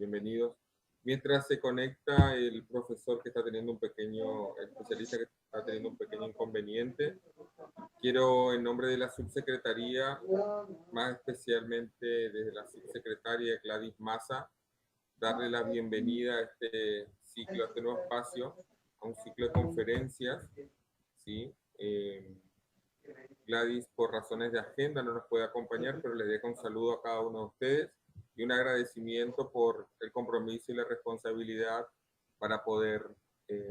bienvenidos. Mientras se conecta el profesor que está teniendo el especialista que está teniendo un pequeño inconveniente, quiero en nombre de la subsecretaría, más especialmente desde la subsecretaria Gladys Maza, darle la bienvenida a este ciclo, a este nuevo espacio, a un ciclo de conferencias, ¿sí? Gladys, por razones de agenda, no nos puede acompañar, pero les dejo un saludo a cada uno de ustedes y un agradecimiento por el compromiso y la responsabilidad para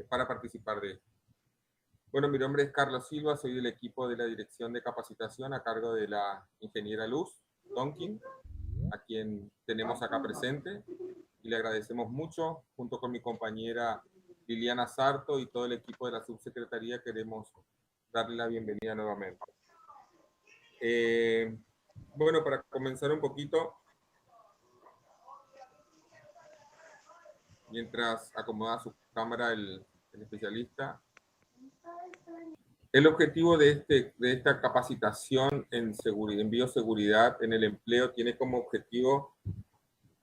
para participar de esto. Bueno, mi nombre es Carlos Silva, soy del equipo de la Dirección de Capacitación a cargo de la ingeniera Luz Tonkin, a quien tenemos acá presente, y le agradecemos mucho, junto con mi compañera Liliana Sarto y todo el equipo de la subsecretaría, queremos darle la bienvenida nuevamente. Bueno, para comenzar un poquito, mientras acomoda su cámara el especialista, el objetivo de esta capacitación en bioseguridad en el empleo tiene como objetivo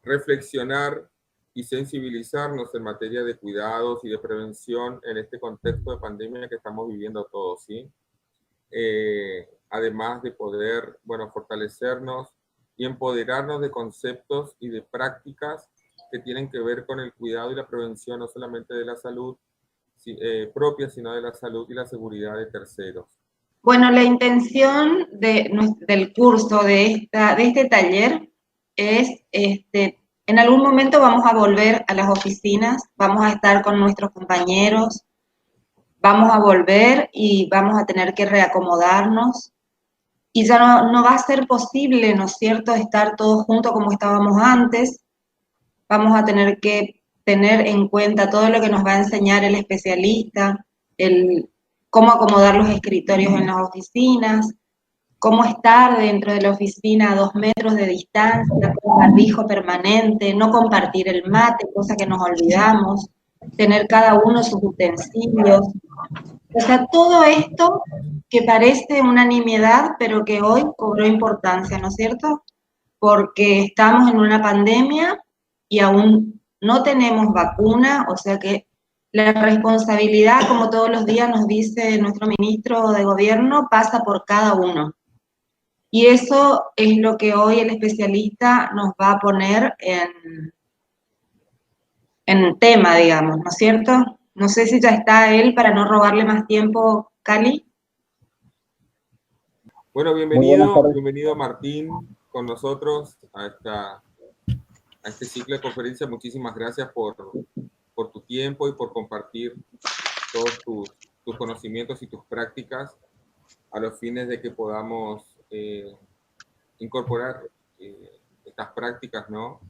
reflexionar y sensibilizarnos en materia de cuidados y de prevención en este contexto de pandemia que estamos viviendo todos, ¿sí? Además de poder, fortalecernos y empoderarnos de conceptos y de prácticas que tienen que ver con el cuidado y la prevención, no solamente de la salud propia, sino de la salud y la seguridad de terceros. Bueno, la intención del curso, de este taller, es, en algún momento vamos a volver a las oficinas, vamos a estar con nuestros compañeros, vamos a volver y vamos a tener que reacomodarnos, y ya no va a ser posible, ¿no es cierto?, estar todos juntos como estábamos antes. Vamos a tener que tener en cuenta todo lo que nos va a enseñar el especialista, cómo acomodar los escritorios en las oficinas, cómo estar dentro de la oficina a 2 metros de distancia, con barbijo permanente, no compartir el mate, cosa que nos olvidamos, tener cada uno sus utensilios. O sea, todo esto que parece una nimiedad, pero que hoy cobró importancia, ¿no es cierto? Porque estamos en una pandemia y aún no tenemos vacuna, o sea que la responsabilidad, como todos los días nos dice nuestro ministro de Gobierno, pasa por cada uno. Y eso es lo que hoy el especialista nos va a poner en tema, digamos, ¿no es cierto? No sé si ya está él para no robarle más tiempo, Cali. Bueno, bienvenido Martín con nosotros a este ciclo de conferencia. Muchísimas gracias por tu tiempo y por compartir todos tus conocimientos y tus prácticas a los fines de que podamos incorporar estas prácticas, ¿no?,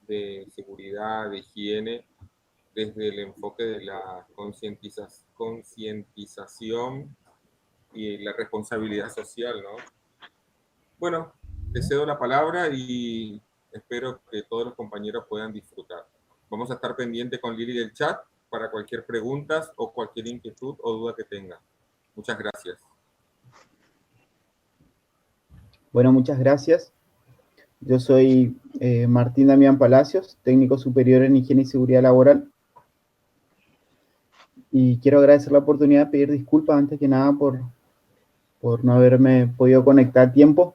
de seguridad, de higiene, desde el enfoque de la concientización y la responsabilidad social, ¿no? Bueno, te cedo la palabra y espero que todos los compañeros puedan disfrutar. Vamos a estar pendientes con Lili del chat para cualquier pregunta o cualquier inquietud o duda que tengan. Muchas gracias. Bueno, muchas gracias. Yo soy Martín Damián Palacios, técnico superior en higiene y seguridad laboral. Y quiero agradecer la oportunidad de pedir disculpas antes que nada por no haberme podido conectar a tiempo.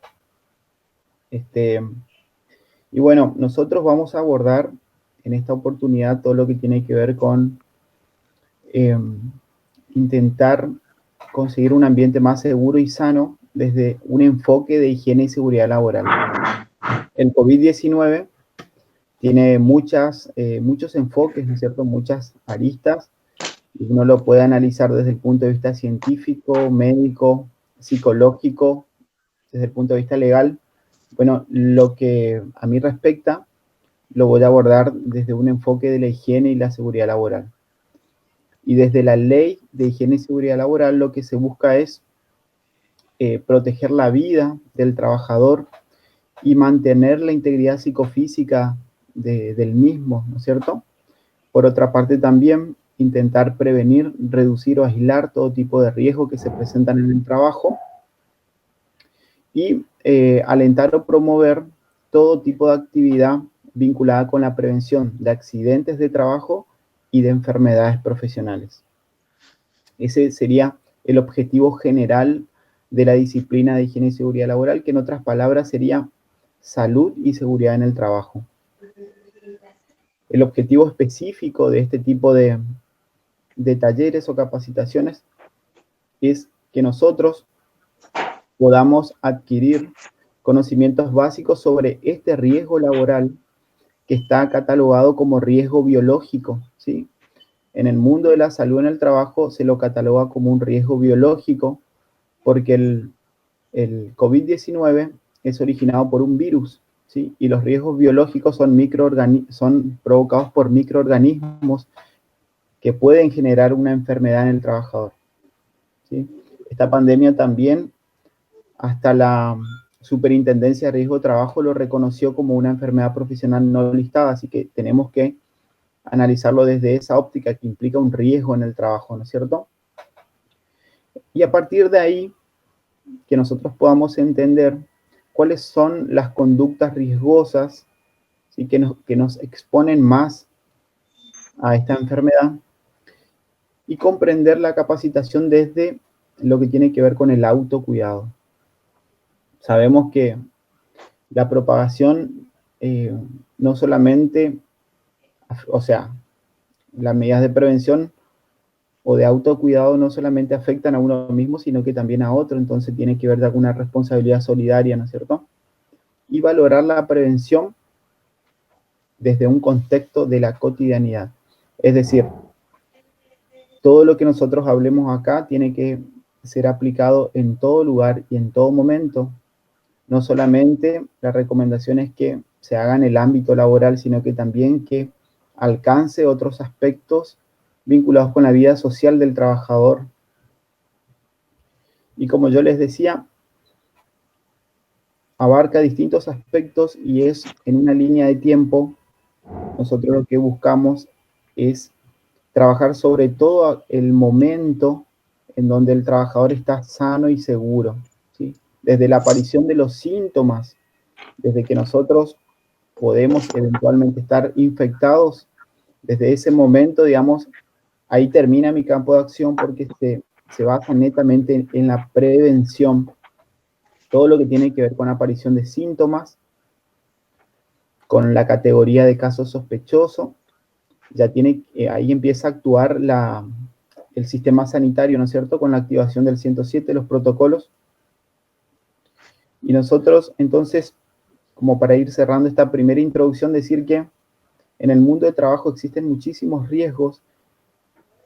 Y bueno, nosotros vamos a abordar en esta oportunidad todo lo que tiene que ver con intentar conseguir un ambiente más seguro y sano desde un enfoque de higiene y seguridad laboral. El COVID-19 tiene muchos enfoques, ¿no es cierto?, muchas aristas, y uno lo puede analizar desde el punto de vista científico, médico, psicológico, desde el punto de vista legal. Bueno, lo que a mí respecta, lo voy a abordar desde un enfoque de la higiene y la seguridad laboral. Y desde la ley de higiene y seguridad laboral, lo que se busca es proteger la vida del trabajador y mantener la integridad psicofísica del mismo, ¿no es cierto? Por otra parte, también intentar prevenir, reducir o aislar todo tipo de riesgos que se presentan en el trabajo y alentar o promover todo tipo de actividad vinculada con la prevención de accidentes de trabajo y de enfermedades profesionales. Ese sería el objetivo general de la disciplina de higiene y seguridad laboral, que en otras palabras sería salud y seguridad en el trabajo. El objetivo específico de este tipo de talleres o capacitaciones es que nosotros podamos adquirir conocimientos básicos sobre este riesgo laboral que está catalogado como riesgo biológico, ¿sí? En el mundo de la salud en el trabajo se lo cataloga como un riesgo biológico porque el COVID-19 es originado por un virus, ¿sí? Y los riesgos biológicos son provocados por microorganismos que pueden generar una enfermedad en el trabajador, ¿sí? Esta pandemia también, hasta la Superintendencia de Riesgo de Trabajo lo reconoció como una enfermedad profesional no listada, así que tenemos que analizarlo desde esa óptica que implica un riesgo en el trabajo, ¿no es cierto? Y a partir de ahí, que nosotros podamos entender cuáles son las conductas riesgosas, ¿sí? que nos exponen más a esta enfermedad, y comprender la capacitación desde lo que tiene que ver con el autocuidado. Sabemos que la propagación no solamente, o sea, las medidas de prevención o de autocuidado no solamente afectan a uno mismo, sino que también a otro, entonces tiene que ver de alguna responsabilidad solidaria, ¿no es cierto? Y valorar la prevención desde un contexto de la cotidianidad. Es decir, todo lo que nosotros hablemos acá tiene que ser aplicado en todo lugar y en todo momento. No solamente la recomendación es que se haga en el ámbito laboral, sino que también que alcance otros aspectos vinculados con la vida social del trabajador. Y como yo les decía, abarca distintos aspectos y es en una línea de tiempo. Nosotros lo que buscamos es trabajar sobre todo el momento en donde el trabajador está sano y seguro, ¿sí? Desde la aparición de los síntomas, desde que nosotros podemos eventualmente estar infectados, desde ese momento, digamos, ahí termina mi campo de acción porque se basa netamente en la prevención, todo lo que tiene que ver con la aparición de síntomas, con la categoría de caso sospechoso, ya tiene, ahí empieza a actuar el sistema sanitario, ¿no es cierto?, con la activación del 107, los protocolos. Y nosotros, entonces, como para ir cerrando esta primera introducción, decir que en el mundo de trabajo existen muchísimos riesgos,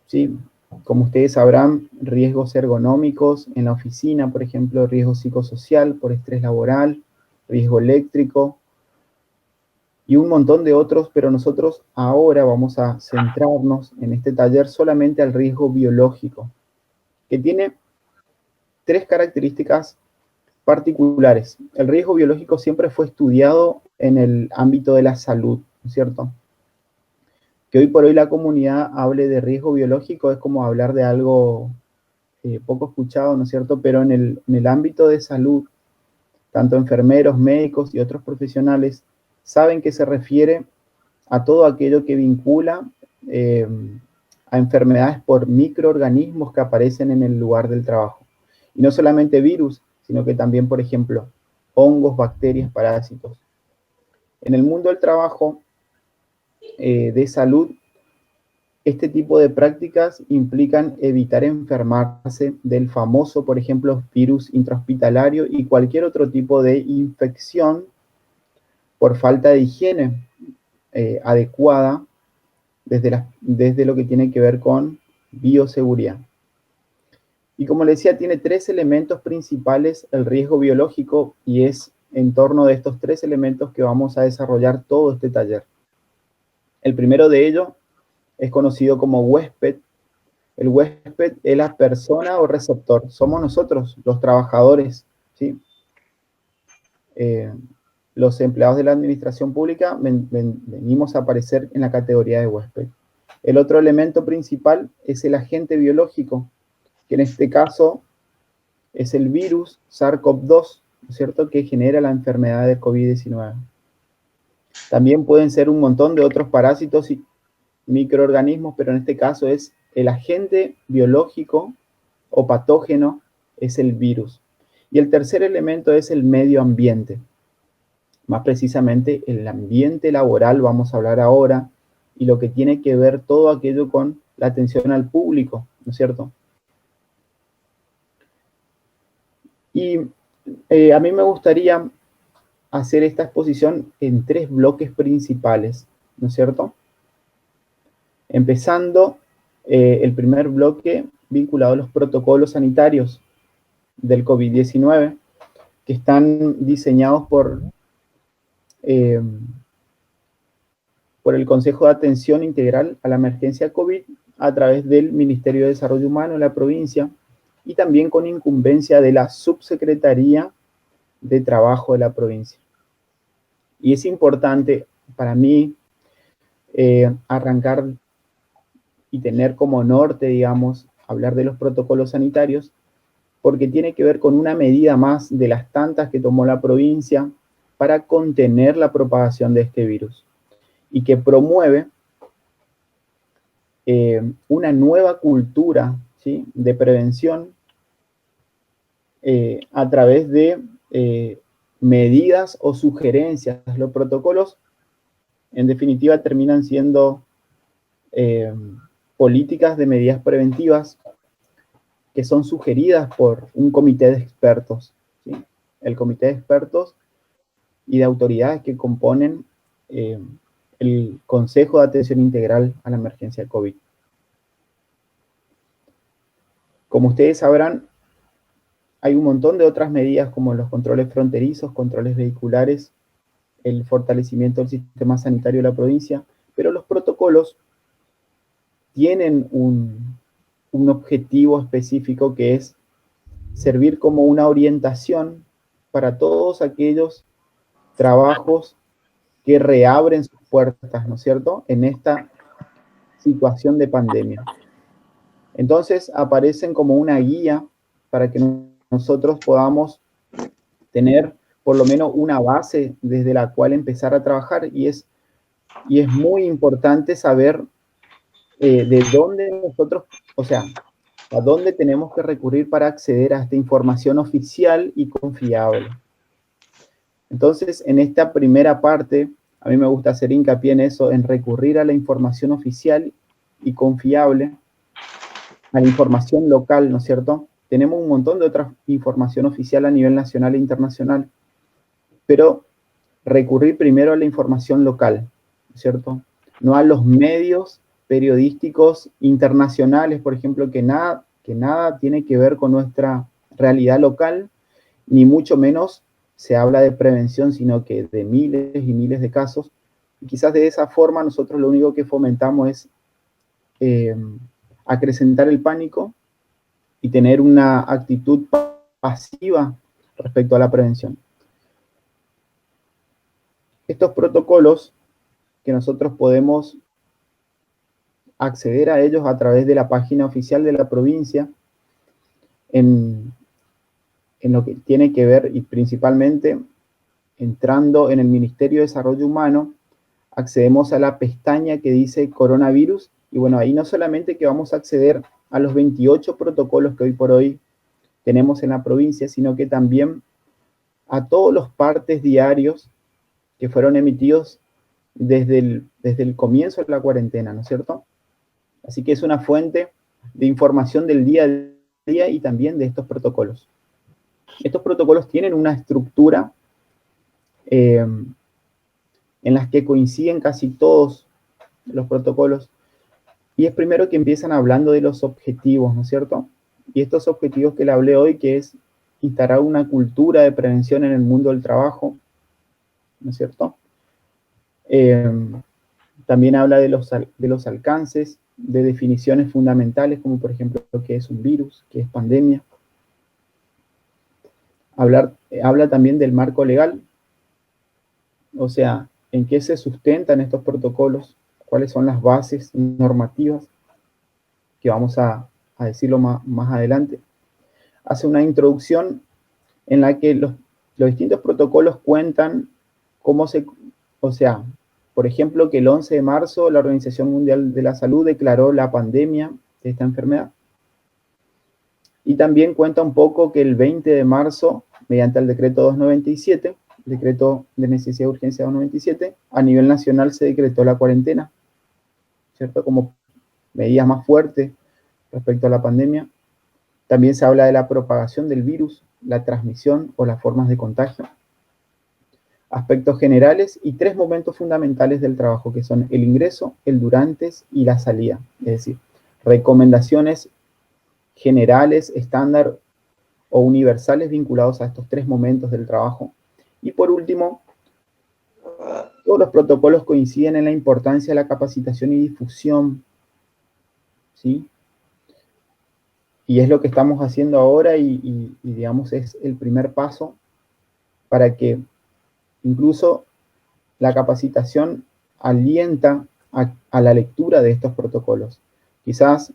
¿sí? Como ustedes sabrán, riesgos ergonómicos en la oficina, por ejemplo, riesgo psicosocial por estrés laboral, riesgo eléctrico, y un montón de otros, pero nosotros ahora vamos a centrarnos en este taller solamente al riesgo biológico, que tiene tres características particulares. El riesgo biológico siempre fue estudiado en el ámbito de la salud, ¿no es cierto? Que hoy por hoy la comunidad hable de riesgo biológico es como hablar de algo poco escuchado, ¿no es cierto? Pero en el ámbito de salud, tanto enfermeros, médicos y otros profesionales saben que se refiere a todo aquello que vincula a enfermedades por microorganismos que aparecen en el lugar del trabajo. Y no solamente virus, sino que también, por ejemplo, hongos, bacterias, parásitos. En el mundo del trabajo de salud, este tipo de prácticas implican evitar enfermarse del famoso, por ejemplo, virus intrahospitalario y cualquier otro tipo de infección por falta de higiene adecuada desde lo que tiene que ver con bioseguridad. Y como les decía, tiene tres elementos principales el riesgo biológico y es en torno de estos tres elementos que vamos a desarrollar todo este taller. El primero de ellos es conocido como huésped. El huésped es la persona o receptor. Somos nosotros, los trabajadores, ¿sí? Los empleados de la administración pública venimos a aparecer en la categoría de huésped. El otro elemento principal es el agente biológico, que en este caso es el virus SARS-CoV-2, ¿no es cierto?, que genera la enfermedad de COVID-19. También pueden ser un montón de otros parásitos y microorganismos, pero en este caso es el agente biológico o patógeno, es el virus. Y el tercer elemento es el medio ambiente. Más precisamente el ambiente laboral, vamos a hablar ahora, y lo que tiene que ver todo aquello con la atención al público, ¿no es cierto? Y a mí me gustaría hacer esta exposición en 3 bloques principales, ¿no es cierto? Empezando el primer bloque vinculado a los protocolos sanitarios del COVID-19, que están diseñados por el Consejo de Atención Integral a la Emergencia COVID a través del Ministerio de Desarrollo Humano de la provincia y también con incumbencia de la Subsecretaría de Trabajo de la provincia. Y es importante para mí arrancar y tener como norte, digamos, hablar de los protocolos sanitarios, porque tiene que ver con una medida más de las tantas que tomó la provincia para contener la propagación de este virus y que promueve una nueva cultura, ¿sí?, de prevención a través de medidas o sugerencias. Los protocolos, en definitiva, terminan siendo políticas de medidas preventivas que son sugeridas por un comité de expertos, ¿sí? El comité de expertos y de autoridades que componen el Consejo de Atención Integral a la Emergencia COVID. Como ustedes sabrán, hay un montón de otras medidas como los controles fronterizos, controles vehiculares, el fortalecimiento del sistema sanitario de la provincia, pero los protocolos tienen un objetivo específico que es servir como una orientación para todos aquellos trabajos que reabren sus puertas, ¿no es cierto?, en esta situación de pandemia. Entonces aparecen como una guía para que nosotros podamos tener por lo menos una base desde la cual empezar a trabajar, y es muy importante saber de dónde nosotros, o sea, a dónde tenemos que recurrir para acceder a esta información oficial y confiable. Entonces, en esta primera parte, a mí me gusta hacer hincapié en eso, en recurrir a la información oficial y confiable, a la información local, ¿no es cierto? Tenemos un montón de otra información oficial a nivel nacional e internacional, pero recurrir primero a la información local, ¿no es cierto? No a los medios periodísticos internacionales, por ejemplo, que nada tiene que ver con nuestra realidad local, ni mucho menos se habla de prevención, sino que de miles y miles de casos. Y quizás de esa forma nosotros lo único que fomentamos es acrecentar el pánico y tener una actitud pasiva respecto a la prevención. Estos protocolos que nosotros podemos acceder a ellos a través de la página oficial de la provincia, en lo que tiene que ver, y principalmente entrando en el Ministerio de Desarrollo Humano, accedemos a la pestaña que dice coronavirus, y bueno, ahí no solamente que vamos a acceder a los 28 protocolos que hoy por hoy tenemos en la provincia, sino que también a todos los partes diarios que fueron emitidos desde el comienzo de la cuarentena, ¿no es cierto? Así que es una fuente de información del día a día y también de estos protocolos. Estos protocolos tienen una estructura en las que coinciden casi todos los protocolos, y es primero que empiezan hablando de los objetivos, ¿no es cierto? Y estos objetivos que le hablé hoy, que es instaurar una cultura de prevención en el mundo del trabajo, ¿no es cierto? También habla de los alcances, de definiciones fundamentales, como por ejemplo qué es un virus, qué es pandemia. Habla también del marco legal, o sea, en qué se sustentan estos protocolos, cuáles son las bases normativas, que vamos a decirlo más adelante. Hace una introducción en la que los distintos protocolos cuentan cómo se O sea, por ejemplo, que el 11 de marzo la Organización Mundial de la Salud declaró la pandemia de esta enfermedad. Y también cuenta un poco que el 20 de marzo, mediante el decreto 297, decreto de necesidad de urgencia 297, a nivel nacional se decretó la cuarentena, ¿cierto? Como medidas más fuertes respecto a la pandemia. También se habla de la propagación del virus, la transmisión o las formas de contagio, aspectos generales y 3 momentos fundamentales del trabajo, que son el ingreso, el durante y la salida. Es decir, recomendaciones generales, estándar o universales vinculados a estos 3 momentos del trabajo. Y por último, todos los protocolos coinciden en la importancia de la capacitación y difusión, ¿sí? Y es lo que estamos haciendo ahora y digamos, es el primer paso para que incluso la capacitación alienta a la lectura de estos protocolos. Quizás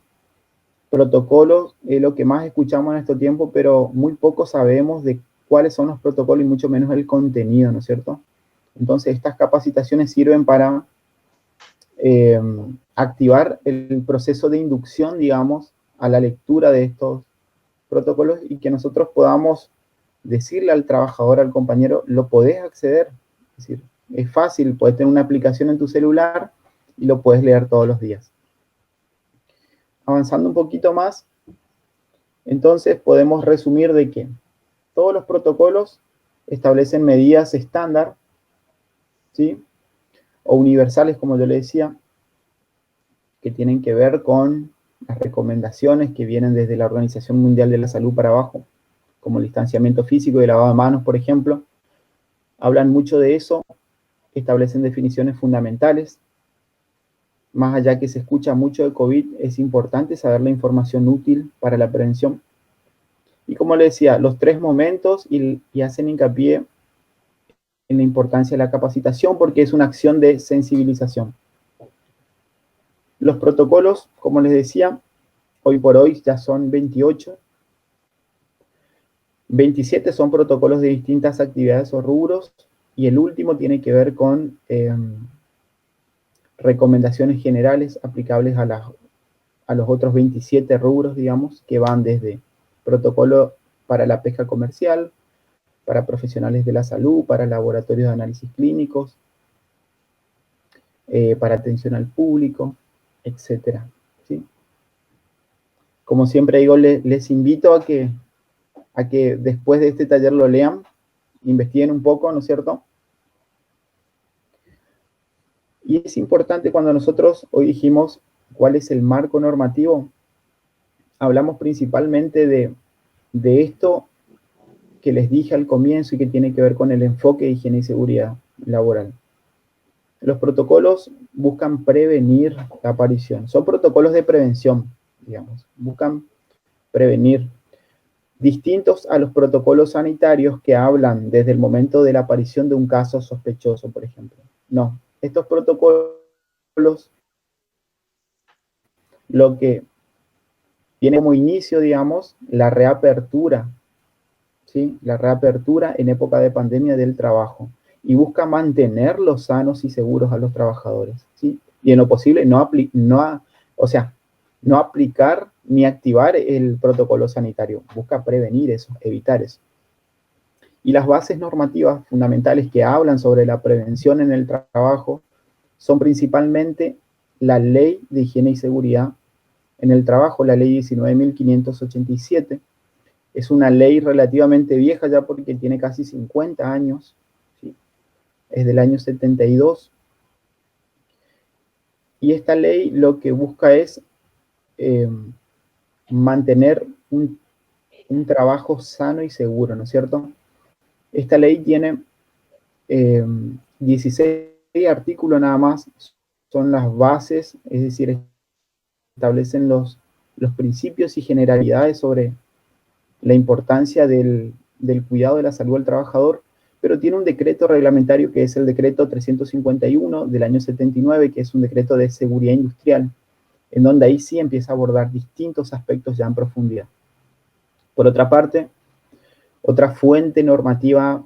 protocolos es lo que más escuchamos en este tiempo, pero muy poco sabemos de cuáles son los protocolos y mucho menos el contenido, ¿no es cierto? Entonces, estas capacitaciones sirven para activar el proceso de inducción, digamos, a la lectura de estos protocolos y que nosotros podamos decirle al trabajador, al compañero, lo podés acceder. Es decir, es fácil, puedes tener una aplicación en tu celular y lo puedes leer todos los días. Avanzando un poquito más, entonces podemos resumir de que todos los protocolos establecen medidas estándar, ¿sí? O universales, como yo le decía, que tienen que ver con las recomendaciones que vienen desde la Organización Mundial de la Salud para abajo, como el distanciamiento físico y el lavado de manos, por ejemplo. Hablan mucho de eso, establecen definiciones fundamentales. Más allá que se escucha mucho de COVID, es importante saber la información útil para la prevención. Y como le decía, los 3 momentos y hacen hincapié en la importancia de la capacitación porque es una acción de sensibilización. Los protocolos, como les decía, hoy por hoy ya son 28. 27 son protocolos de distintas actividades o rubros y el último tiene que ver con recomendaciones generales aplicables a los otros 27 rubros, digamos, que van desde protocolo para la pesca comercial, para profesionales de la salud, para laboratorios de análisis clínicos, para atención al público, etc. ¿Sí? Como siempre digo, les invito a que después de este taller lo lean, investiguen un poco, ¿no es cierto? Y es importante cuando nosotros hoy dijimos cuál es el marco normativo, hablamos principalmente de esto que les dije al comienzo y que tiene que ver con el enfoque de higiene y seguridad laboral. Los protocolos buscan prevenir la aparición, son protocolos de prevención, digamos, buscan prevenir, distintos a los protocolos sanitarios que hablan desde el momento de la aparición de un caso sospechoso, por ejemplo. No, estos protocolos lo que tiene como inicio, digamos, la reapertura, ¿sí? La reapertura en época de pandemia del trabajo y busca mantenerlos sanos y seguros a los trabajadores, ¿sí? Y en lo posible no aplicar ni activar el protocolo sanitario, busca prevenir eso, evitar eso. Y las bases normativas fundamentales que hablan sobre la prevención en el trabajo son principalmente la Ley de Higiene y Seguridad en el Trabajo, la Ley 19.587. Es una ley relativamente vieja ya porque tiene casi 50 años, ¿sí? Es del año 72. Y esta ley lo que busca es mantener un trabajo sano y seguro, ¿no es cierto? Esta ley tiene 16 artículos nada más, son las bases, es decir, establecen los principios y generalidades sobre la importancia del cuidado de la salud del trabajador, pero tiene un decreto reglamentario que es el decreto 351 del año 79, que es un decreto de seguridad industrial, en donde ahí sí empieza a abordar distintos aspectos ya en profundidad. Por otra parte, otra fuente normativa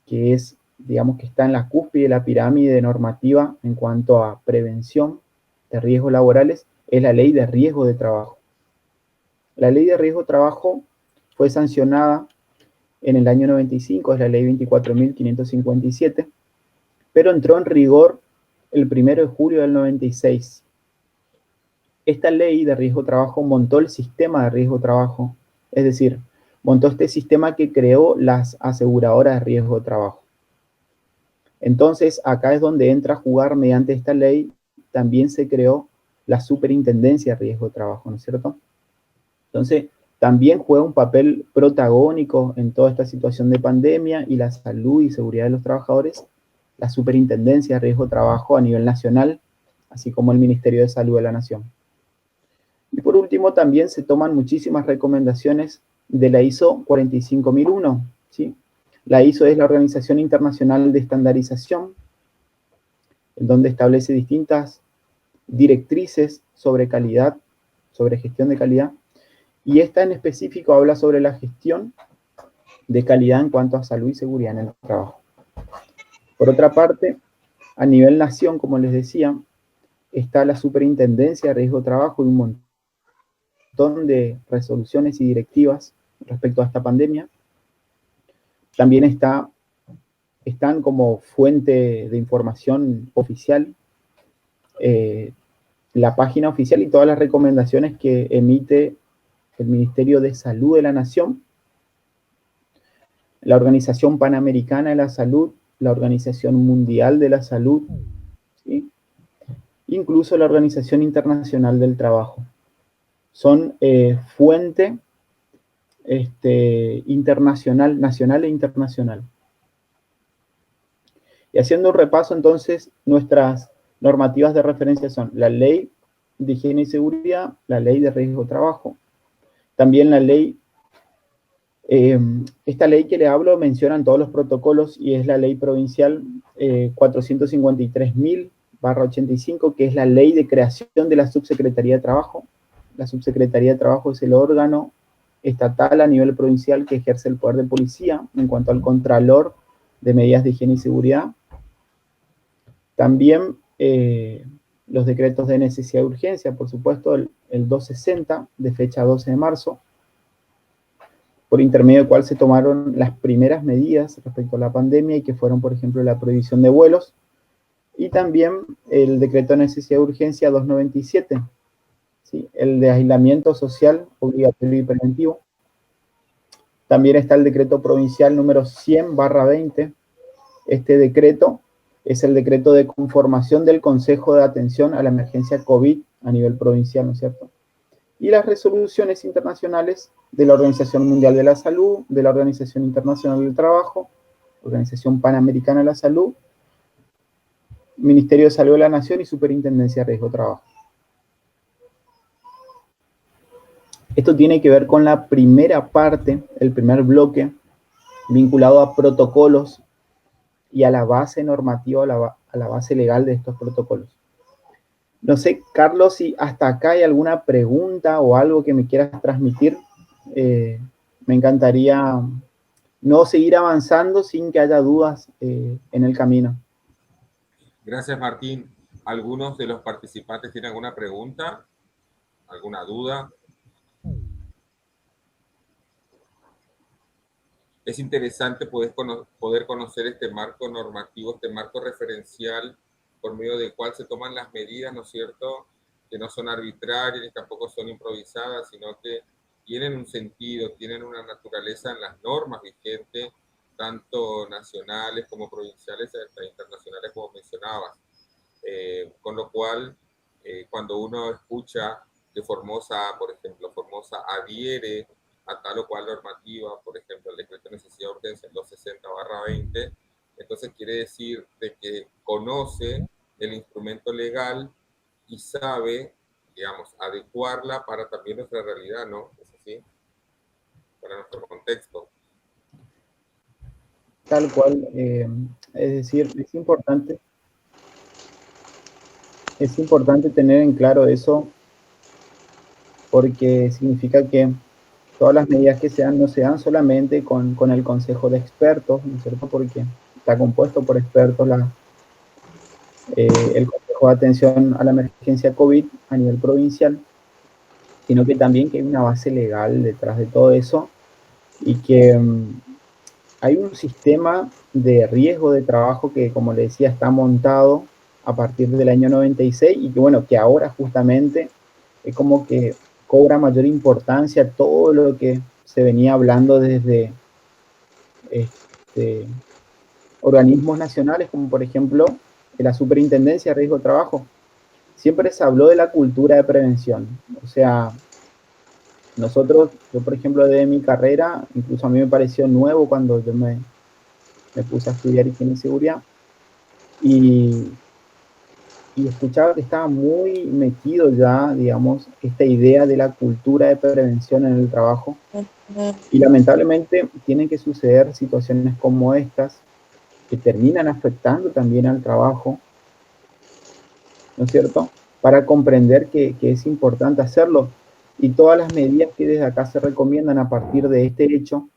que es digamos que está en la cúspide de la pirámide normativa en cuanto a prevención de riesgos laborales, es la Ley de Riesgo de Trabajo. La Ley de Riesgo de Trabajo fue sancionada en el año 95, es la Ley 24.557, pero entró en rigor el 1 de julio del 96. Esta Ley de Riesgo de Trabajo montó el sistema de riesgo de trabajo, es decir, montó este sistema que creó las aseguradoras de riesgo de trabajo. Entonces, acá es donde entra a jugar mediante esta ley, también se creó la Superintendencia de Riesgo de Trabajo, ¿no es cierto? Entonces, también juega un papel protagónico en toda esta situación de pandemia y la salud y seguridad de los trabajadores, la Superintendencia de Riesgo de Trabajo a nivel nacional, así como el Ministerio de Salud de la Nación. Y por último, también se toman muchísimas recomendaciones de la ISO 45001, ¿sí? La ISO es la Organización Internacional de Estandarización, en donde establece distintas directrices sobre calidad, sobre gestión de calidad, y esta en específico habla sobre la gestión de calidad en cuanto a salud y seguridad en el trabajo. Por otra parte, a nivel nación, como les decía, está la Superintendencia de Riesgo de Trabajo y un montón de resoluciones y directivas respecto a esta pandemia. También están como fuente de información oficial la página oficial y todas las recomendaciones que emite el Ministerio de Salud de la Nación, la Organización Panamericana de la Salud, la Organización Mundial de la Salud, ¿sí? Incluso la Organización Internacional del Trabajo. Son fuente internacional, nacional e internacional. Y haciendo un repaso, entonces, nuestras normativas de referencia son la Ley de Higiene y Seguridad, la Ley de Riesgo de Trabajo, también la ley, esta ley que le hablo mencionan todos los protocolos y es la ley provincial 453.000/85, que es la ley de creación de la Subsecretaría de Trabajo. La Subsecretaría de Trabajo es el órgano estatal a nivel provincial que ejerce el poder de policía en cuanto al contralor de medidas de higiene y seguridad. También los decretos de necesidad y urgencia, por supuesto, el 260 de fecha 12 de marzo, por intermedio del cual se tomaron las primeras medidas respecto a la pandemia y que fueron, por ejemplo, la prohibición de vuelos, y también el decreto de necesidad y urgencia 297, ¿sí? El de aislamiento social obligatorio y preventivo. También está el decreto provincial número 100/20. Este decreto es el decreto de conformación del Consejo de Atención a la Emergencia COVID a nivel provincial, ¿no es cierto? Y las resoluciones internacionales de la Organización Mundial de la Salud, de la Organización Internacional del Trabajo, Organización Panamericana de la Salud, Ministerio de Salud de la Nación y Superintendencia de Riesgo de Trabajo. Esto tiene que ver con la primera parte, el primer bloque, vinculado a protocolos y a la base normativa, a la base legal de estos protocolos. No sé, Carlos, si hasta acá hay alguna pregunta o algo que me quieras transmitir. Me encantaría no seguir avanzando sin que haya dudas en el camino. Gracias, Martín. ¿Algunos de los participantes tienen alguna pregunta? ¿Alguna duda? Es interesante poder conocer este marco normativo, este marco referencial por medio del cual se toman las medidas, ¿no es cierto?, que no son arbitrarias ni tampoco son improvisadas, sino que tienen un sentido, tienen una naturaleza en las normas vigentes, tanto nacionales como provinciales, hasta internacionales, como mencionabas. Con lo cual, cuando uno escucha que Formosa, por ejemplo, Formosa adhiere a tal o cual normativa, por ejemplo, el decreto de necesidad de urgencia 260/20, entonces quiere decir de que conoce el instrumento legal y sabe, digamos, adecuarla para también nuestra realidad, ¿no? ¿Es así? Para nuestro contexto. Tal cual, es decir, es importante tener en claro eso, porque significa que todas las medidas que se dan no se dan solamente con el consejo de expertos, ¿no es cierto? Porque está compuesto por expertos el Consejo de Atención a la Emergencia COVID a nivel provincial, sino que también que hay una base legal detrás de todo eso y que hay un sistema de riesgo de trabajo que, como le decía, está montado a partir del año 96 y que, bueno, que ahora justamente es como que cobra mayor importancia todo lo que se venía hablando desde organismos nacionales, como por ejemplo la Superintendencia de Riesgo de Trabajo. Siempre se habló de la cultura de prevención. O sea, yo por ejemplo, de mi carrera, incluso a mí me pareció nuevo cuando yo me puse a estudiar higiene y seguridad, y escuchaba que estaba muy metido ya, digamos, esta idea de la cultura de prevención en el trabajo. Y lamentablemente tienen que suceder situaciones como estas, que terminan afectando también al trabajo, ¿no es cierto? Para comprender que es importante hacerlo. Y todas las medidas que desde acá se recomiendan a partir de este hecho,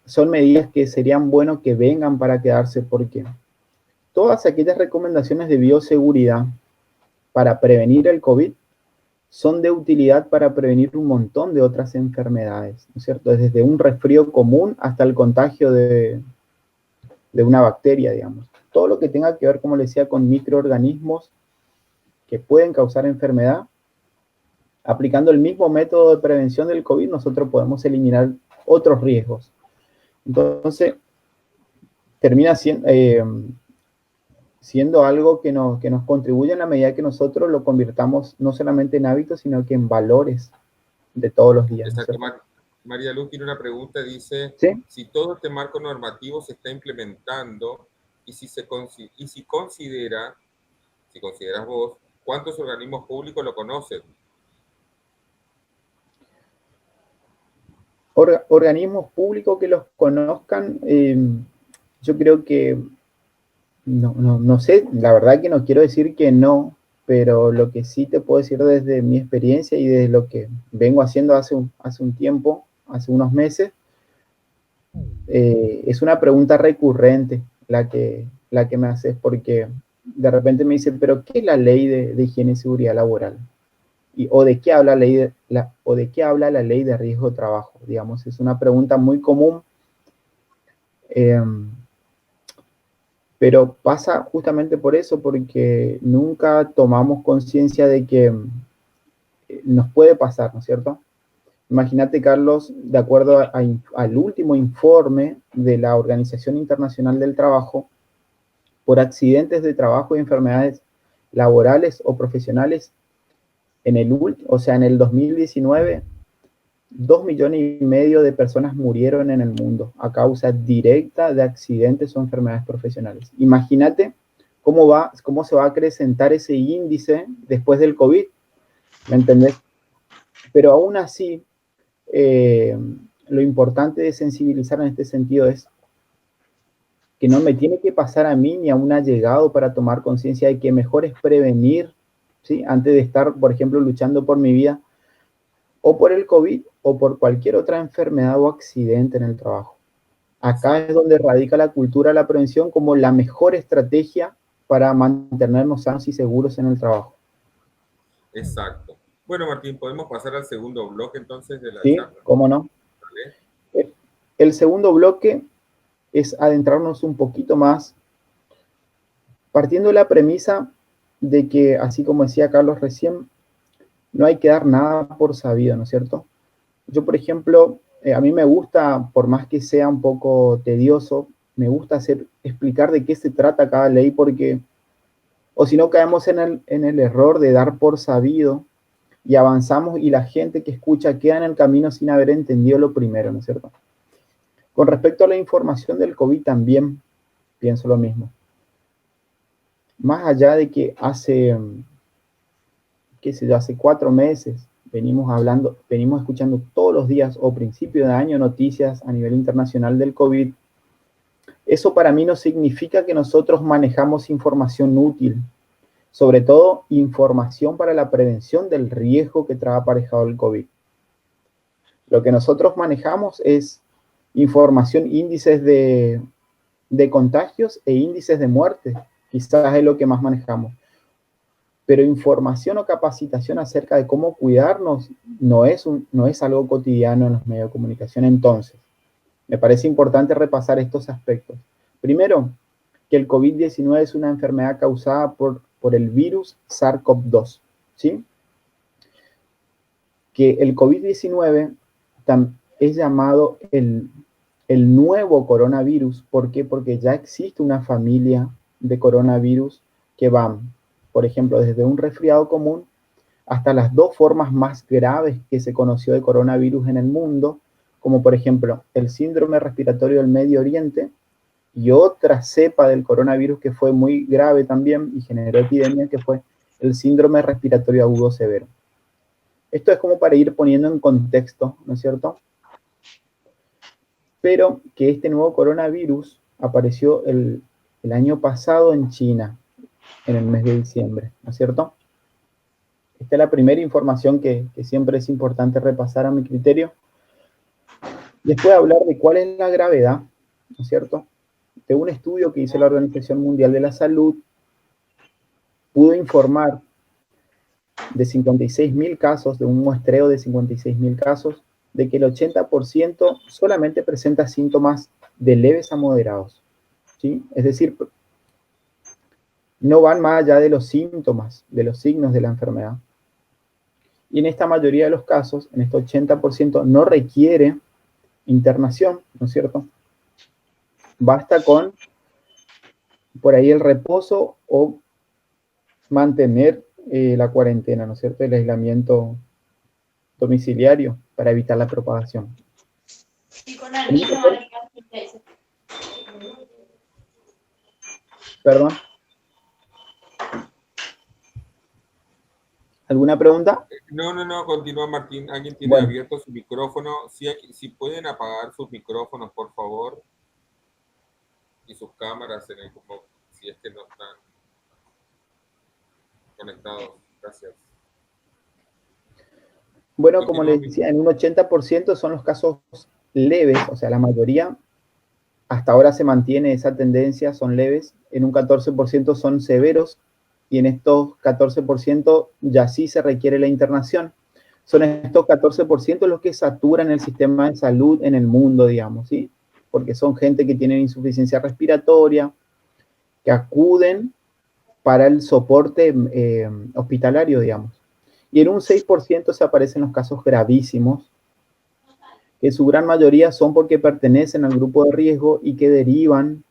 son medidas que serían bueno que vengan para quedarse, porque todas aquellas recomendaciones de bioseguridad para prevenir el COVID son de utilidad para prevenir un montón de otras enfermedades, ¿no es cierto? Desde un resfrío común hasta el contagio de una bacteria, digamos. Todo lo que tenga que ver, como les decía, con microorganismos que pueden causar enfermedad, aplicando el mismo método de prevención del COVID, nosotros podemos eliminar otros riesgos. Entonces, termina siendo algo que nos contribuye en la medida que nosotros lo convirtamos no solamente en hábitos, sino que en valores de todos los días. Exacto. María Luz tiene una pregunta, dice, ¿sí? Si todo este marco normativo se está implementando y si consideras vos, ¿cuántos organismos públicos lo conocen? Organismos públicos que los conozcan, yo creo que no sé, la verdad que no quiero decir que no, pero lo que sí te puedo decir desde mi experiencia y desde lo que vengo haciendo hace un tiempo, hace unos meses, es una pregunta recurrente la que me haces, porque de repente me dicen, pero ¿qué es la ley de higiene y seguridad laboral? ¿O de qué habla la ley de riesgo de trabajo? Digamos, es una pregunta muy común. Pero pasa justamente por eso, porque nunca tomamos conciencia de que nos puede pasar, ¿no es cierto? Imagínate, Carlos, de acuerdo al último informe de la Organización Internacional del Trabajo, por accidentes de trabajo y enfermedades laborales o profesionales, en el 2019, 2,5 millones de personas murieron en el mundo a causa directa de accidentes o enfermedades profesionales. Imagínate cómo se va a acrecentar ese índice después del COVID, ¿me entendés? Pero aún así, lo importante de sensibilizar en este sentido es que no me tiene que pasar a mí ni a un allegado para tomar conciencia de que mejor es prevenir, ¿sí? Antes de estar, por ejemplo, luchando por mi vida, o por el COVID, o por cualquier otra enfermedad o accidente en el trabajo. Acá es donde radica la cultura de la prevención como la mejor estrategia para mantenernos sanos y seguros en el trabajo. Exacto. Bueno, Martín, podemos pasar al segundo bloque entonces de la charla. Sí, cómo no. ¿Vale? El segundo bloque es adentrarnos un poquito más, partiendo de la premisa de que, así como decía Carlos recién, no hay que dar nada por sabido, ¿no es cierto? Yo, por ejemplo, a mí me gusta, por más que sea un poco tedioso, me gusta explicar de qué se trata cada ley, porque, o si no, caemos en el error de dar por sabido y avanzamos y la gente que escucha queda en el camino sin haber entendido lo primero, ¿no es cierto? Con respecto a la información del COVID también pienso lo mismo. Más allá de que hace 4 meses venimos escuchando todos los días o principio de año noticias a nivel internacional del COVID, eso para mí no significa que nosotros manejamos información útil, sobre todo información para la prevención del riesgo que trae aparejado el COVID. Lo que nosotros manejamos es Información, índices de contagios e índices de muerte, quizás es lo que más manejamos. Pero información o capacitación acerca de cómo cuidarnos no es algo cotidiano en los medios de comunicación. Entonces, me parece importante repasar estos aspectos. Primero, que el COVID-19 es una enfermedad causada por el virus SARS-CoV-2, ¿sí? Que el COVID-19 es llamado el nuevo coronavirus. ¿Por qué? Porque ya existe una familia de coronavirus que van, por ejemplo, desde un resfriado común hasta las dos formas más graves que se conoció de coronavirus en el mundo, como por ejemplo el síndrome respiratorio del Medio Oriente y otra cepa del coronavirus que fue muy grave también y generó epidemia, que fue el síndrome respiratorio agudo severo. Esto es como para ir poniendo en contexto, ¿no es cierto? Pero que este nuevo coronavirus apareció el año pasado en China, en el mes de diciembre, ¿no es cierto? Esta es la primera información que siempre es importante repasar a mi criterio. Después hablar de cuál es la gravedad, ¿no es cierto? De un estudio que hizo la Organización Mundial de la Salud, pudo informar de 56.000 casos, de un muestreo de 56.000 casos, de que el 80% solamente presenta síntomas de leves a moderados, ¿sí? Es decir, no van más allá de los síntomas, de los signos de la enfermedad. Y en esta mayoría de los casos, en este 80%, no requiere internación, ¿no es cierto? Basta con, por ahí, el reposo o mantener la cuarentena, ¿no es cierto? El aislamiento domiciliario para evitar la propagación. Perdón. ¿Alguna pregunta? No, continúa Martín. Alguien tiene abierto su micrófono. Si pueden apagar sus micrófonos, por favor. Y sus cámaras, si es que no están conectados. Gracias. Bueno, como les decía, en un 80% son los casos leves, o sea, la mayoría hasta ahora se mantiene esa tendencia, son leves. En un 14% son severos y en estos 14% ya sí se requiere la internación. Son estos 14% los que saturan el sistema de salud en el mundo, digamos, ¿sí? Porque son gente que tiene insuficiencia respiratoria, que acuden para el soporte hospitalario, digamos. Y en un 6% se aparecen los casos gravísimos, que su gran mayoría son porque pertenecen al grupo de riesgo y que derivan